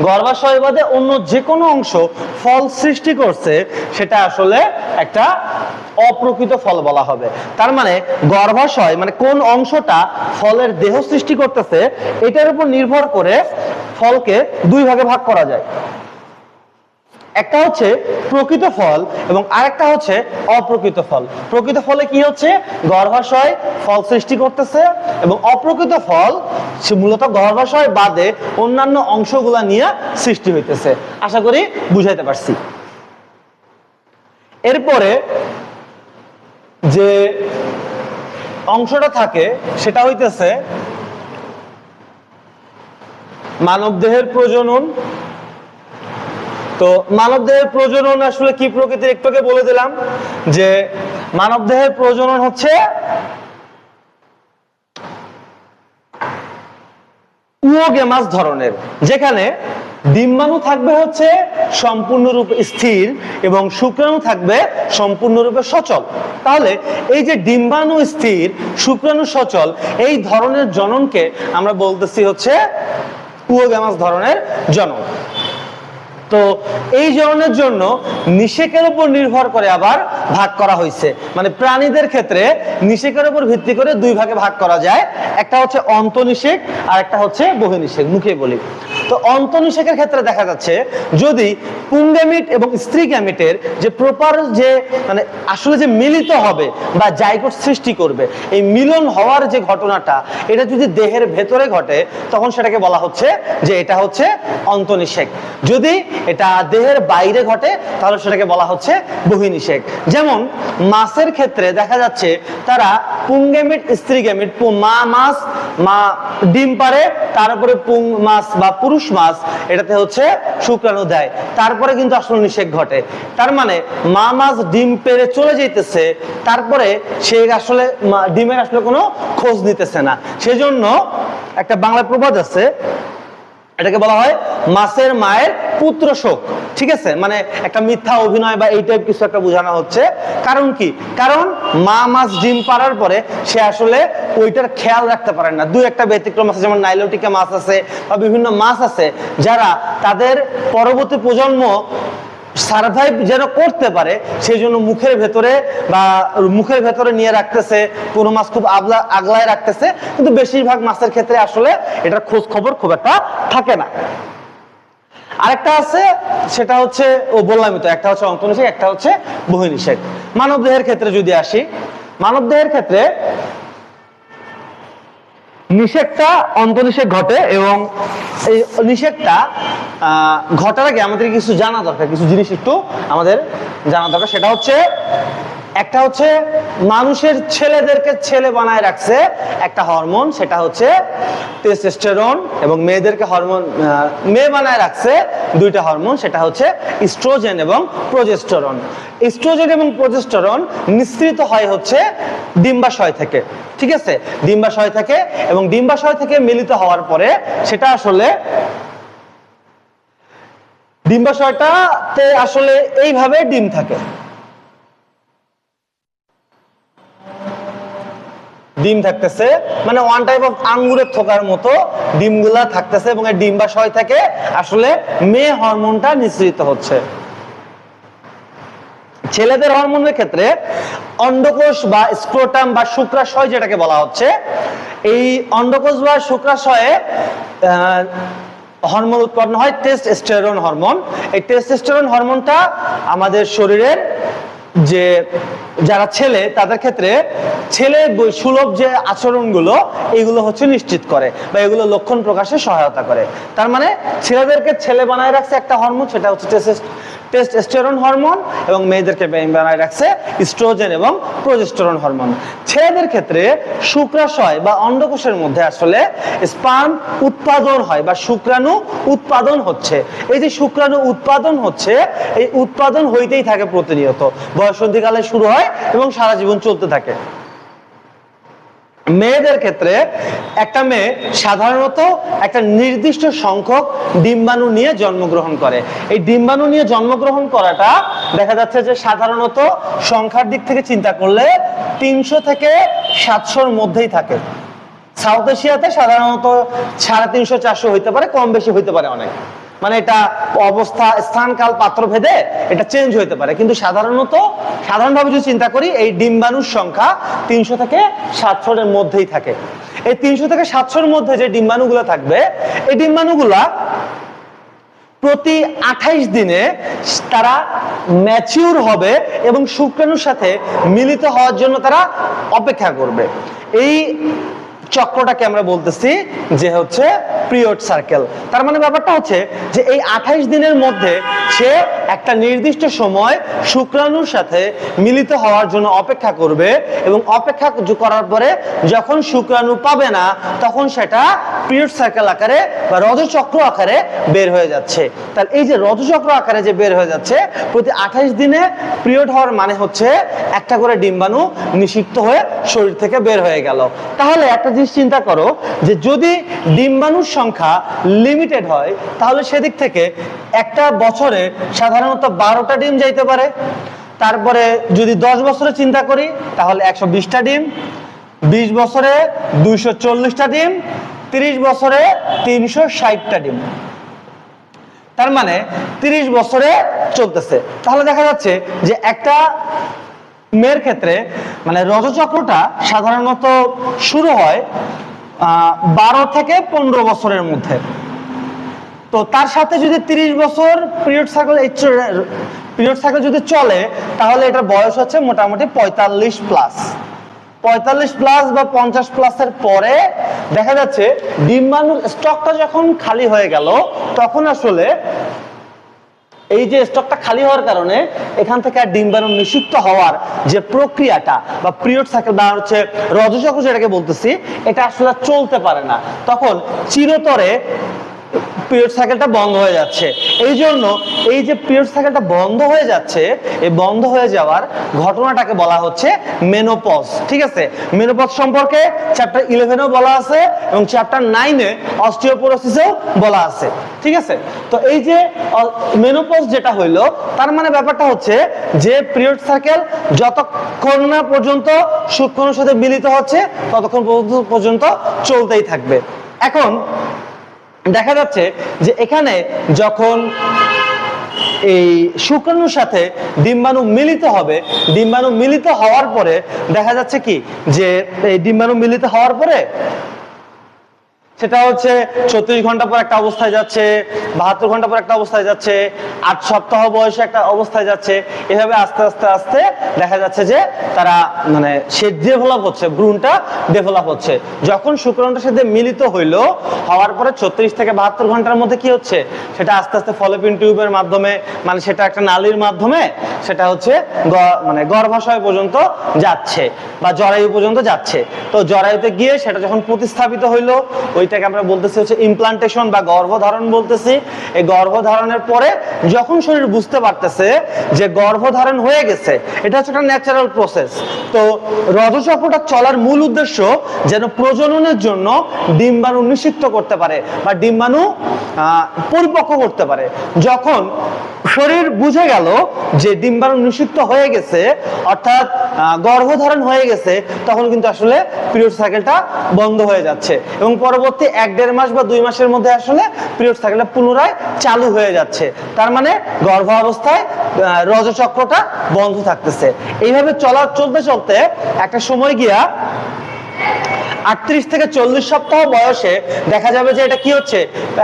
A: গর্ভাশয় বাদে অন্য যে কোনো অংশ ফল সৃষ্টি করছে, সেটা আসলে একটা অপ্রকৃত ফল বলা হবে। তার মানে গর্ভাশয় মানে কোন অংশটা ফলের দেহ সৃষ্টি করতেছে, এটার উপর নির্ভর করে ফলকে দুই ভাগে ভাগ করা যায়। একটা হচ্ছে প্রকৃত ফল এবং আরেকটা হচ্ছে অপ্রকৃত ফল। প্রকৃত ফলে কি হচ্ছে, গর্ভাশয় ফল সৃষ্টি করতেছে, এবং অপ্রকৃত ফল সে মূলত গর্ভাশয় বাদে অন্যান্য অংশগুলা নিয়ে সৃষ্টি হইতেছে। আশা করি বুঝাইতে পারছি। এরপরে যে অংশটা থাকে সেটা হইতেছে মানব দেহের প্রজনন, তো মানবদেহের প্রজনন আসলে কি প্রকৃতির একটু আগে বলে দিলাম যে মানবদেহের প্রজনন হচ্ছে উওগেমাস ধরনের, যেখানে ডিম্বাণু থাকবে হচ্ছে সম্পূর্ণরূপে স্থির এবং শুক্রাণু থাকবে সম্পূর্ণরূপে সচল। তাহলে এই যে ডিম্বাণু স্থির শুক্রাণু সচল এই ধরনের জননকে আমরা বলতেছি হচ্ছে উওগেমাস ধরনের জনন। তো এই জননের জন্য নিষেকের উপর নির্ভর করে আবার ভাগ করা হয়েছে, মানে প্রাণীদের ক্ষেত্রে নিষেকের উপর ভিত্তি করে দুই ভাগে ভাগ করা যায়, একটা হচ্ছে অন্তঃনিষেক আর একটা হচ্ছে বহির্নিষেক, মুখে বলি। তো অন্তঃনিষেকের ক্ষেত্রে দেখা যাচ্ছে যদি পুংগ্যামিট এবং স্ত্রী গ্যামিটের যে প্রপার যে মানে আসলে যে মিলিত হবে বা জাইগোট সৃষ্টি করবে, এই মিলন হওয়ার যে ঘটনাটা এটা যদি দেহের ভেতরে ঘটে তখন সেটাকে বলা হচ্ছে যে এটা হচ্ছে অন্তঃনিষেক। যদি এটা দেহের বাইরে ঘটে তাহলে সেটাকে বলা হচ্ছে বহির্নিষেক। যেমন মাছের ক্ষেত্রে দেখা যাচ্ছে তারা পুংগ্যামিট স্ত্রী গ্যামিট, মা ডিম পারে, তারপরে পুং মাছ বা পুরুষ মাছ এটাতে হচ্ছে শুক্রাণু দেয়, তারপরে কিন্তু আসলে নিষেক ঘটে। তার মানে মা মাছ ডিম পেড়ে চলে যাইতেছে, তারপরে সে আসলে ডিমের আসলে কোনো খোঁজ নিতেছে না। সেজন্য একটা বাংলা প্রবাদ আছে, এটাকে বলা হয় মাছের মায়ের পুত্র শোক। ঠিক আছে, মানে একটা মিথ্যা অভিনয় বা এই টাইপ কিছু একটা বোঝানো হচ্ছে। কারণ কি? কারণ মা মাছ ডিম পাড়ার পরে সে আসলে ওইটার খেয়াল রাখতে পারে না। দুই একটা ব্যতিক্রম আছে, যেমন নাইলোটিকা মাছ আছে বা বিভিন্ন মাছ আছে যারা তাদের পরবর্তী প্রজন্ম সার্ভাইভ যেন করতে পারে সেই জন্য মুখের ভেতরে নিয়ে রাখতেছে, কোনো মাছ খুব আগলায় রাখতেছে, কিন্তু বেশিরভাগ মাছের ক্ষেত্রে আসলে এটার খোঁজ খবর খুব একটা থাকে না। আরেকটা আছে, সেটা হচ্ছে বললামই তো, একটা হচ্ছে অন্তঃনিষেক, একটা হচ্ছে বহির্নিষেক। মানব দেহের ক্ষেত্রে যদি আসি, মানব দেহের ক্ষেত্রে নিষেকটা অন্তঃনিষেক ঘটে এবং এই নিষেকটা ঘটার আগে আমাদের কিছু জানা দরকার, কিছু জিনিস একটু আমাদের জানা দরকার। সেটা হচ্ছে একটা হচ্ছে মানুষের ছেলেদেরকে ছেলে বানায় রাখছে একটা হরমোন, সেটা হচ্ছে টেস্টোস্টেরন, এবং মেয়েদেরকে মেয়ে বানায় রাখছে দুইটা হরমোন, সেটা হচ্ছে ইস্ট্রোজেন এবং প্রোজেস্টেরন। ইস্ট্রোজেন এবং প্রোজেস্টেরন নিঃসৃত হয় হচ্ছে ডিম্বাশয় থেকে। ঠিক আছে, ডিম্বাশয় থেকে, এবং ডিম্বাশয় থেকে মিলিত হওয়ার পরে সেটা আসলে ডিম্বাশয়টাতে আসলে এইভাবে ডিম থাকে, ডিম থাকতেছে, মানে ওয়ান টাইপ অফ আঙ্গুরের থোকার মতো ডিমগুলা থাকতেছে, এবং এই ডিম্বাশয় থেকে আসলে মেয়ে হরমোনটা নিঃসৃত হচ্ছে। ছেলেদের হরমোনের ক্ষেত্রে অন্ডকোষ বা স্ক্রোটাম বা শুক্রাশয় যেটাকে বলা হচ্ছে, এই অন্ডকোষ বা শুক্রাশয়ে হরমোন উৎপন্ন হয় টেস্টোস্টেরন হরমোন। এই টেস্টোস্টেরন হরমোনটা আমাদের শরীরের যে যারা ছেলে তাদের ক্ষেত্রে ছেলে সুলভ যে আচরণগুলো এগুলো হচ্ছে নিশ্চিত করে বা এগুলো লক্ষণ প্রকাশে সহায়তা করে। তার মানে ছেলেদেরকে ছেলে বানায় রাখছে একটা হরমোন, সেটা হচ্ছে টেস্টোস্টেরন হরমোন, এবং মেয়েদেরকে বানায় রাখছে ইস্ট্রোজেন এবং প্রোজেস্টেরন হরমোন। ছেলেদের ক্ষেত্রে শুক্রাশয় বা অন্ডকোষের মধ্যে আসলে স্পার্ম উৎপাদন হয় বা শুক্রাণু উৎপাদন হচ্ছে। এই যে শুক্রাণু উৎপাদন হচ্ছে, এই উৎপাদন হইতেই থাকে প্রতিনিয়ত, বয়ঃসন্ধিকালে শুরু হয় এবং সারা জীবন চলতে থাকে। মেয়েদের ক্ষেত্রে একটা মেয়ে সাধারণত একটা নির্দিষ্ট সংখ্যক ডিম্বাণু নিয়ে জন্মগ্রহণ করে। এই ডিম্বাণু নিয়ে জন্মগ্রহণ করাটা দেখা যাচ্ছে যে সাধারণত সংখ্যার দিক থেকে চিন্তা করলে 300 থেকে 700-র মধ্যেই থাকে। সাউথ এশিয়াতে সাধারণত 350-400 হইতে পারে, কম বেশি হইতে পারে অনেক, মানে এটা অবস্থা স্থান কাল পাত্র ভেদে এটা চেঞ্জ হইতে পারে, কিন্তু সাধারণভাবে যদি চিন্তা করি এই ডিম্বাণুর সংখ্যা 300 থেকে 700-এর মধ্যেই থাকে। এই 300 থেকে 700-এর মধ্যে যে ডিম্বাণুগুলো থাকবে, এই ডিম্বাণুগুলা প্রতি 28 দিনে তারা ম্যাচিউর হবে এবং শুক্রাণুর সাথে মিলিত হওয়ার জন্য তারা অপেক্ষা করবে। এই চক্রটাকে আমরা বলতেছি যে হচ্ছে পিরিয়ড সার্কেল। তার মানে ব্যাপারটা হচ্ছে যে এই 28 দিনের মধ্যে সে একটা নির্দিষ্ট সময় শুক্রাণুর সাথে মিলিত হওয়ার জন্য অপেক্ষা করবে এবং অপেক্ষা করার পরে যখন শুক্রাণু পাবে না তখন সেটা পিরিয়ড সার্কেল আকারে বা রজচক্র আকারে বের হয়ে যাচ্ছে। তাহলে এই যে রজচক্র আকারে যে বের হয়ে যাচ্ছে, প্রতি 28 দিনে পিরিয়ড হওয়ার মানে হচ্ছে একটা করে ডিম্বাণু নিষিক্ত হয়ে শরীর থেকে বের হয়ে গেল। তাহলে একটা জিনিস চিন্তা করো যে যদি ডিম্বাণুর সংখ্যা লিমিটেড হয় তাহলে সেদিক থেকে একটা বছরে সাধারণত 12টা ডিম যাইতে পারে। তারপরে যদি 10 বছরে চিন্তা করি তাহলে 120টা ডিম, 20 বছরে 240টা ডিম, 30 বছরে 360টা ডিম। তার মানে 30 বছরে চলতেছে। তাহলে দেখা যাচ্ছে যে একটা মেয়ের ক্ষেত্রে মানে রজচক্রটা সাধারণত শুরু হয় 12 থেকে 15 বছরের মধ্যে। তো তার সাথে যদি 30 বছর পিরিয়ড সাইকেল যদি চলে তাহলে এটার বয়স হচ্ছে মোটামুটি 45 প্লাস। 45 প্লাস বা 50 প্লাসের পরে দেখা যাচ্ছে ডিম্বাণুর স্টকটা যখন খালি হয়ে গেল তখন আসলে এই যে স্টকটা খালি হওয়ার কারণে এখান থেকে আর ডিম্বাণু নিষিক্ত হওয়ার যে প্রক্রিয়াটা বা পিরিয়ড সাইকেল বা হচ্ছে রজচক্র যেটাকে বলতেছি এটা আসলে চলতে পারে না, তখন চিরতরে পিরিয়ড সাইকেলটা বন্ধ হয়ে যাচ্ছে। এই জন্য এই যে পিরিয়ড সাইকেলটা বন্ধ হয়ে যাচ্ছে, এই বন্ধ হয়ে যাওয়ার ঘটনাটাকে বলা হচ্ছে মেনোপজ। ঠিক আছে, মেনোপজ সম্পর্কে চ্যাপ্টার 11-এও বলা আছে এবং চ্যাপ্টার 9-এ অস্টিওপোরোসিসেও বলা আছে। ঠিক আছে, তো এই যে মেনোপজ যেটা হইলো তার মানে ব্যাপারটা হচ্ছে যে পিরিয়ড সাইকেল যতক্ষণ না পর্যন্ত শুক্রাণুর সাথে মিলিত হচ্ছে ততক্ষণ পর্যন্ত চলতেই থাকবে। এখন দেখা যাচ্ছে যে এখানে যখন এই শুক্রাণুর সাথে ডিম্বাণু মিলিত হবে, ডিম্বাণু মিলিত হওয়ার পরে দেখা যাচ্ছে কি যে এই ডিম্বাণু মিলিত হওয়ার পরে সেটা হচ্ছে 34 ঘন্টা পর একটা অবস্থায় যাচ্ছে, 72 ঘন্টা পর একটা অবস্থায় যাচ্ছে, 8 সপ্তাহ বয়সে একটা অবস্থায় যাচ্ছে। এভাবে আস্তে আস্তে আস্তে দেখা যাচ্ছে যে তারা মানে সে ডেভেলপ হচ্ছে, ভ্রূণটা ডেভেলপ হচ্ছে। যখন শুক্রাণুটার সাথে মিলিত হইলো, হওয়ার পরে 36 থেকে 72 ঘন্টার মধ্যে কি হচ্ছে, সেটা আস্তে আস্তে ফলোপিন টিউবের মাধ্যমে মানে সেটা একটা নালীর মাধ্যমে সেটা হচ্ছে মানে গর্ভাশয় পর্যন্ত যাচ্ছে বা জরায়ু পর্যন্ত যাচ্ছে। তো জরায়ুতে গিয়ে সেটা যখন প্রতিস্থাপিত হইলো ওইটাকে আমরা বলতেছি হচ্ছে ইমপ্লান্টেশন বা গর্ভধারণ বলতেছি। এই গর্ভধারণের পরে যখন শরীর বুঝতে পারতেছে যে গর্ভধারণ হয়ে গেছে, এটা হচ্ছে একটা ন্যাচারাল প্রসেস। তো রজচক্রটা চলার মূল উদ্দেশ্য যেন প্রজননের জন্য ডিম্বাণু নিষিক্ত করতে পারে বা ডিম্বাণু পরিপক্ক করতে পারে। যখন শরীর বুঝে গেল যে ডিম্বাণু নিষিক্ত হয়ে গেছে অর্থাৎ গর্ভধারণ হয়ে গেছে, তখন কিন্তু আসলে পিরিয়ড সাইকেলটা বন্ধ হয়ে যাচ্ছে এবং পরবর্তী 1-1.5 মাস বা 2 মাসের মধ্যে আসলে পিরিয়ড সাইকেলটা পুনরায় চালু হয়ে যাচ্ছে। তার মানে গর্ভ অবস্থায় রজচক্রটা বন্ধ থাকতেছে। এইভাবে চলতে চলতে একটা সময় গিয়া 38 থেকে 40 সপ্তাহ বয়সে দেখা যাবে যে এটা কি হচ্ছে,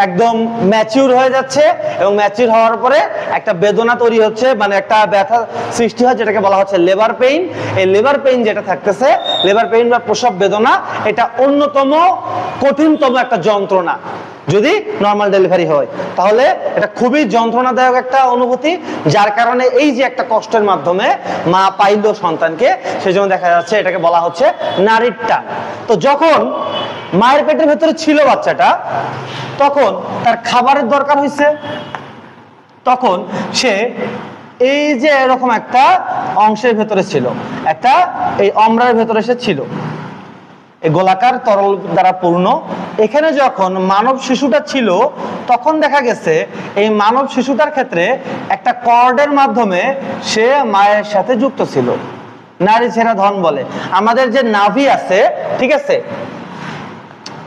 A: একদম ম্যাচিউর হয়ে যাচ্ছে এবং ম্যাচিউর হওয়ার পরে একটা বেদনা তৈরি হচ্ছে, মানে একটা ব্যথা সৃষ্টি হয় যেটাকে বলা হচ্ছে লেবার পেইন। এই লেবার পেইন যেটা থাকতেছে, লেবার পেইন বা প্রসব বেদনা, এটা অন্যতম কঠিনতম একটা যন্ত্রণা। যদি নর্মাল ডেলিভারি হয় তাহলে এটা খুবই যন্ত্রণাদায়ক একটা অনুভূতি, যার কারণে এই যে একটা কষ্টের মাধ্যমে মা পাইল সন্তানকে, সেজন্য দেখা যাচ্ছে এটাকে বলা হচ্ছে নারীর টান। তো যখন মায়ের পেটের ভেতরে ছিল বাচ্চাটা, তখন তার খাবারের দরকার হয়েছে, তখন সে এই যে এরকম একটা অংশের ভেতরে ছিল, একটা এই অমরার ভেতরে সে ছিল, এই গোলাকার তরল দ্বারা পূর্ণ। এখানে যখন মানব শিশুটা ছিল তখন দেখা গেছে এই মানব শিশুটার ক্ষেত্রে একটা কর্ডের মাধ্যমে সে মায়ের সাথে যুক্ত ছিল। নারী ছেঁড়া ধন বলে। আমাদের যে নাভি আছে, ঠিক আছে,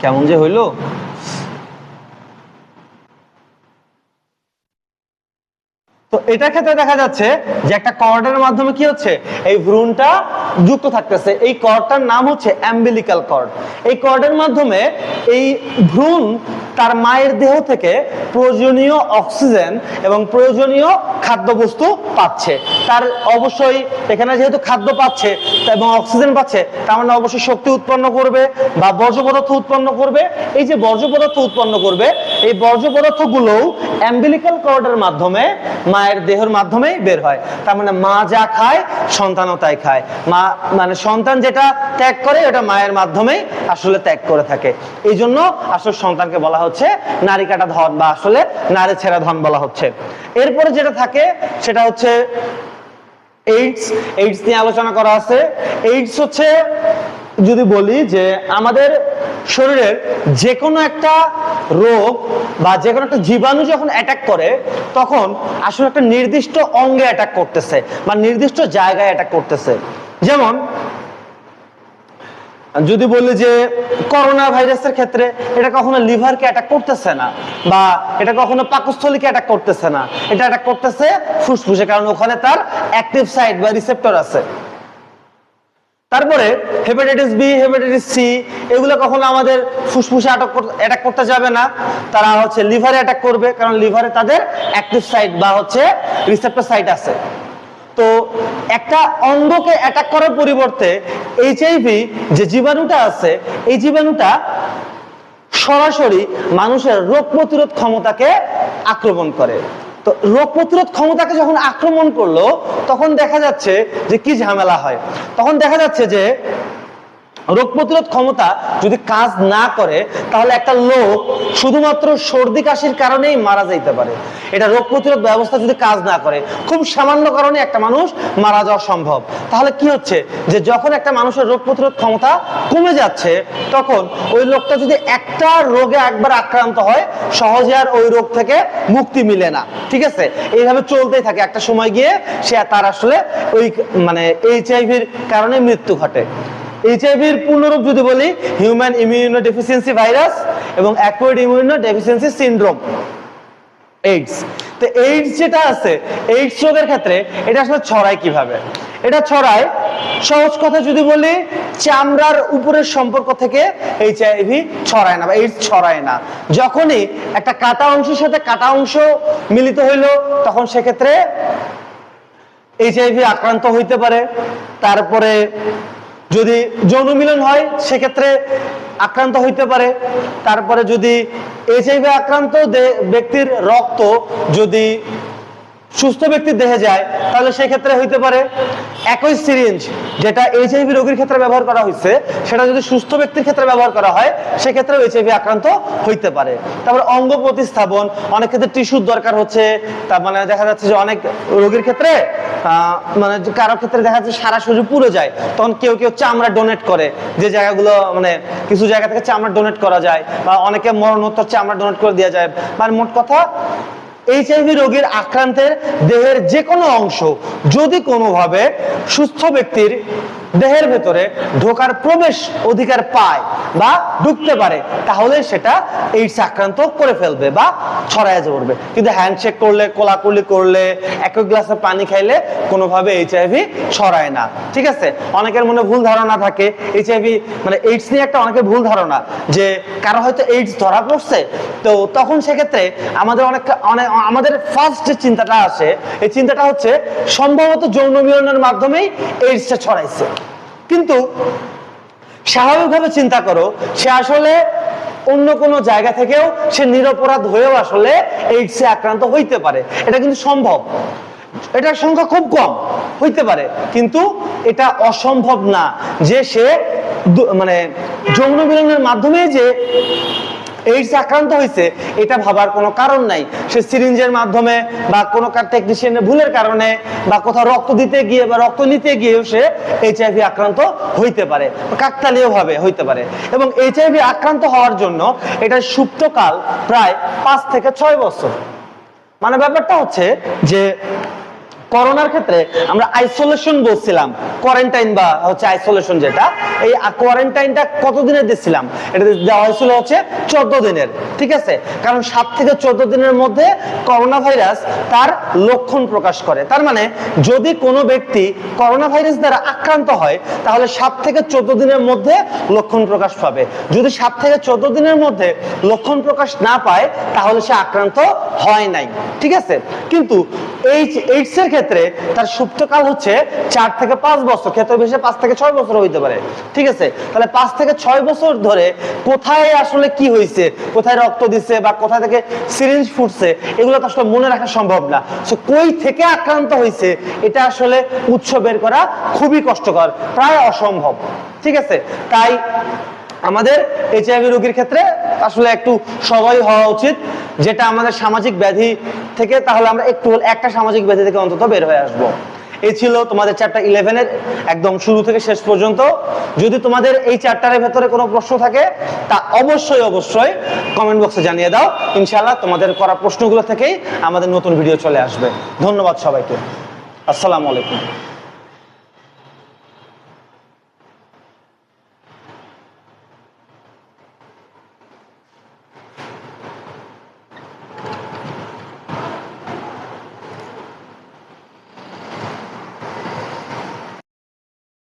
A: কেমন যে হইলো, তো এটার ক্ষেত্রে দেখা যাচ্ছে যে একটা কর্ডের মাধ্যমে কি হচ্ছে, এই ভ্রূণটা যুক্ত থাকতেছে। এই কর্ডটার নাম হচ্ছে অ্যাম্বিলিক্যাল কর্ড। এই কর্ডের মাধ্যমে এই ভ্রূণ তার মায়ের দেহ থেকে প্রয়োজনীয় অক্সিজেন এবং প্রয়োজনীয় খাদ্যবস্তু পাচ্ছে। তার অবশ্যই এখানে যেহেতু খাদ্য পাচ্ছে এবং অক্সিজেন পাচ্ছে, তার মানে অবশ্যই শক্তি উৎপন্ন করবে বা বর্জ্য পদার্থ উৎপন্ন করবে। এই যে বর্জ্য পদার্থ উৎপন্ন করবে, এই বর্জ্য পদার্থগুলোও অ্যাম্বিলিক্যাল কর্ডের মাধ্যমে মায়ের দেহের মাধ্যমেই বের হয়। তার মানে মা যা খায় সন্তানও তাই খায়। মা মানে সন্তান যেটা ত্যাগ করে ওটা মায়ের মাধ্যমেই আসলে ত্যাগ করে থাকে। এই জন্য আসলে সন্তানকে বলা হচ্ছে নারী কাটা ধন বা আসলে নারী ছেঁড়া ধন বলা হচ্ছে। এরপরে যেটা থাকে সেটা হচ্ছে এইডস। এইডস নিয়ে আলোচনা করা আছে। এইডস হচ্ছে যদি বলি যে আমাদের শরীরের যে কোনো একটা রোগ বা যে কোনো একটা জীবাণু যখন অ্যাটাক করে তখন আসলে একটা নির্দিষ্ট অঙ্গে অ্যাটাক করতেছে বা নির্দিষ্ট জায়গায় অ্যাটাক করতেছে। যেমন যদি বলি যে করোনা ভাইরাসের ক্ষেত্রে এটা কখনো লিভারকে অ্যাটাক করতেছে না বা এটা কখনো পাকস্থলীকে অ্যাটাক করতেছে না, এটা অ্যাটাক করতেছে ফুসফুসে, কারণ ওখানে তার অ্যাক্টিভ সাইট বা রিসেপ্টর আছে। তারপরে হেপাটাইটিস বি, হেপাটাইটিস সি এগুলো কখনো আমাদের ফুসফুসে অ্যাটাক করতে যাবে না, তারা হচ্ছে লিভারে অ্যাটাক করবে, কারণ লিভারে তাদের অ্যাক্টিভ সাইট বা হচ্ছে রিসেপ্টর সাইট আছে। তো একটা অঙ্গকে অ্যাটাক করার পরিবর্তে এইচআইভি যে জীবাণুটা আছে এই জীবাণুটা সরাসরি মানুষের রোগ প্রতিরোধ ক্ষমতাকে আক্রমণ করে। তো রোগ প্রতিরোধ ক্ষমতাকে যখন আক্রমণ করলো তখন দেখা যাচ্ছে যে কি ঝামেলা হয়। তখন দেখা যাচ্ছে যে রোগ প্রতিরোধ ক্ষমতা যদি কাজ না করে তাহলে একটা লোক শুধুমাত্র সর্দি কাশির কারণেই মারা যেতে পারে। এটা রোগ প্রতিরোধ ব্যবস্থা যদি কাজ না করে খুব সামান্য কারণে একটা মানুষ মারা যাওয়া সম্ভব। তাহলে কি হচ্ছে যে যখন একটা মানুষের রোগ প্রতিরোধ ক্ষমতা কমে যাচ্ছে তখন ওই লোকটা যদি একটা রোগে একবার আক্রান্ত হয় সহজে আর ওই রোগ থেকে মুক্তি মিলে না। ঠিক আছে, এইভাবে চলতেই থাকে, একটা সময় গিয়ে সে তার আসলে ওই মানে এইচআইভির কারণে মৃত্যু ঘটে। এইচআইভির পূর্ণরূপ যদি বলি হিউম্যান ইমিউনোডেফিসিয়েন্সি ভাইরাস এবং অ্যাকুয়েড ইমিউনোডেফিসিয়েন্সি সিনড্রোম এইডস। তো এইডস যেটা আছে এইডস রোগের ক্ষেত্রে এটা আসলে ছড়ায় কিভাবে? এটা ছড়ায় সহজ কথা যদি বলি চামড়ার উপরের সম্পর্ক থেকে এইচআইভি ছড়ায় না বা এইডস ছড়ায় না। যখনই একটা কাটা অংশের সাথে কাটা অংশ মিলিত হইলো তখন সেক্ষেত্রে এইচআইভি আক্রান্ত হইতে পারে। তারপরে যদি যৌন মিলন হয় সেক্ষেত্রে আক্রান্ত হইতে পারে। তারপরে যদি এইচআইভি আক্রান্ত ব্যক্তির রক্ত যদি সুস্থ ব্যক্তির দেহে যায় তাহলে সেক্ষেত্রে হইতে পারে। একই সিরিঞ্জ যেটা এইচআইভি রোগীর ক্ষেত্রে ব্যবহার করা হয়েছে সেটা যদি সুস্থ ব্যক্তির ক্ষেত্রে ব্যবহার করা হয় সেক্ষেত্রে এইচআইভি আক্রান্ত হইতে পারে। তারপরে অঙ্গ প্রতিস্থাপন, অনেক ক্ষেত্রে টিস্যুর দরকার হচ্ছে। তার মানে দেখা যাচ্ছে যে অনেক রোগীর ক্ষেত্রে মানে কারো ক্ষেত্রে দেখা যাচ্ছে সারা শরীর পুড়ে যায়, তখন কেউ কেউ চামড়া ডোনেট করে, যে জায়গাগুলো মানে কিছু জায়গা থেকে চামড়া ডোনেট করা যায় বা অনেকে মরণোত্তর চামড়া ডোনেট করে দেওয়া যায়। মানে মোট কথা এইচআইভি রোগীর আক্রান্তের দেহের যে কোনো অংশ যদি কোনোভাবে সুস্থ ব্যক্তির দেহের ভেতরে ঢোকার প্রবেশ অধিকার পায় বা ঢুকতে পারে তাহলে সেটা এইডস আক্রান্ত করে ফেলবে বা ছড়ায় পড়বে। কিন্তু হ্যান্ডশেক করলে, কোলাকুলি করলে, এক গ্লাসে পানি খাইলে কোনোভাবে এইচআইভি ছড়ায় না। ঠিক আছে, অনেকের মনে ভুল ধারণা থাকে এইচআইভি মানে এইডস নিয়ে একটা অনেকের ভুল ধারণা যে কারো হয়তো এইডস ধরা পড়ছে, তো তখন সেক্ষেত্রে আমাদের ফার্স্ট যে চিন্তাটা আসে এই চিন্তাটা হচ্ছে সম্ভবত যৌন মিলনের মাধ্যমেই এইডসটা ছড়াইছে। কিন্তু স্বাভাবিকভাবে চিন্তা করো সে আসলে অন্য কোনো জায়গা থেকেও সে নিরপরাধ হয়েও আসলে এইডসে আক্রান্ত হইতে পারে। এটা কিন্তু সম্ভব, এটার সংখ্যা খুব কম হইতে পারে কিন্তু এটা অসম্ভব না যে সে মানে যৌন মিলনের মাধ্যমে যে এইডস আক্রান্ত হয়েছে এটা ভাবার কোনো কারণ নাই। সে সিরিঞ্জের মাধ্যমে বা কোনো টেকনিশিয়ানের ভুলের কারণে বা কোথাও রক্ত দিতে গিয়ে বা রক্ত নিতে গিয়েও সে এইচআইভি আক্রান্ত হইতে পারে, কাকতালীয় ভাবে হইতে পারে। এবং এইচআইভি আক্রান্ত হওয়ার জন্য এটার সুপ্তকাল প্রায় 5 থেকে 6 বছর। মানে ব্যাপারটা হচ্ছে যে করোনার ক্ষেত্রে আমরা আইসোলেশন বলছিলাম, কোয়ারেন্টাইন বা হচ্ছে আইসোলেশন, যেটা এই কোয়ারেন্টাইনটা কতদিনের দিচ্ছিলাম, এটা দেওয়া হয়েছিল হচ্ছে 14 দিনের। ঠিক আছে, কারণ 7 থেকে 14 দিনের মধ্যে করোনা ভাইরাস তার লক্ষণ প্রকাশ করে। তার মানে যদি কোনো ব্যক্তি করোনা ভাইরাস দ্বারা আক্রান্ত হয় তাহলে 7 থেকে 14 দিনের মধ্যে লক্ষণ প্রকাশ পাবে। যদি 7 থেকে 14 দিনের মধ্যে লক্ষণ প্রকাশ না পায় তাহলে সে আক্রান্ত হয় নাই। ঠিক আছে, কিন্তু এইডস এর ক্ষেত্রে তার সুপ্তকাল হচ্ছে 4 থেকে 5 বছর, ক্ষেত্রে বেশি 5 থেকে 6 বছর হইতে পারে। ঠিক আছে, তাহলে 5 থেকে 6 বছর ধরে কোথায় আসলে কি হয়েছে, কোথায় রক্ত দিচ্ছে বা কোথা থেকে সিরিঞ্জ ফুটছে, এগুলো তো আসলে মনে রাখা সম্ভব না। সো কই থেকে আক্রান্ত হয়েছে এটা আসলে উৎস বের করা খুবই কষ্টকর, প্রায় অসম্ভব। ঠিক আছে, তাই আমাদের এইচআইভি রোগীর ক্ষেত্রে আসলে একটু সবাই হওয়া উচিত, যেটা আমাদের সামাজিক ব্যাধি থেকে, তাহলে আমরা একটু একটা সামাজিক ব্যাধি থেকে অন্তত বের হয়ে আসবো। এই ছিল তোমাদের চ্যাপ্টার 11 এর একদম শুরু থেকে শেষ পর্যন্ত। যদি তোমাদের এই চ্যাপ্টারের ভেতরে কোনো প্রশ্ন থাকে তা অবশ্যই কমেন্ট বক্সে জানিয়ে দাও। ইনশাআল্লাহ তোমাদের করা প্রশ্নগুলো থেকেই আমাদের নতুন ভিডিও চলে আসবে। ধন্যবাদ সবাইকে, আসসালামু আলাইকুম।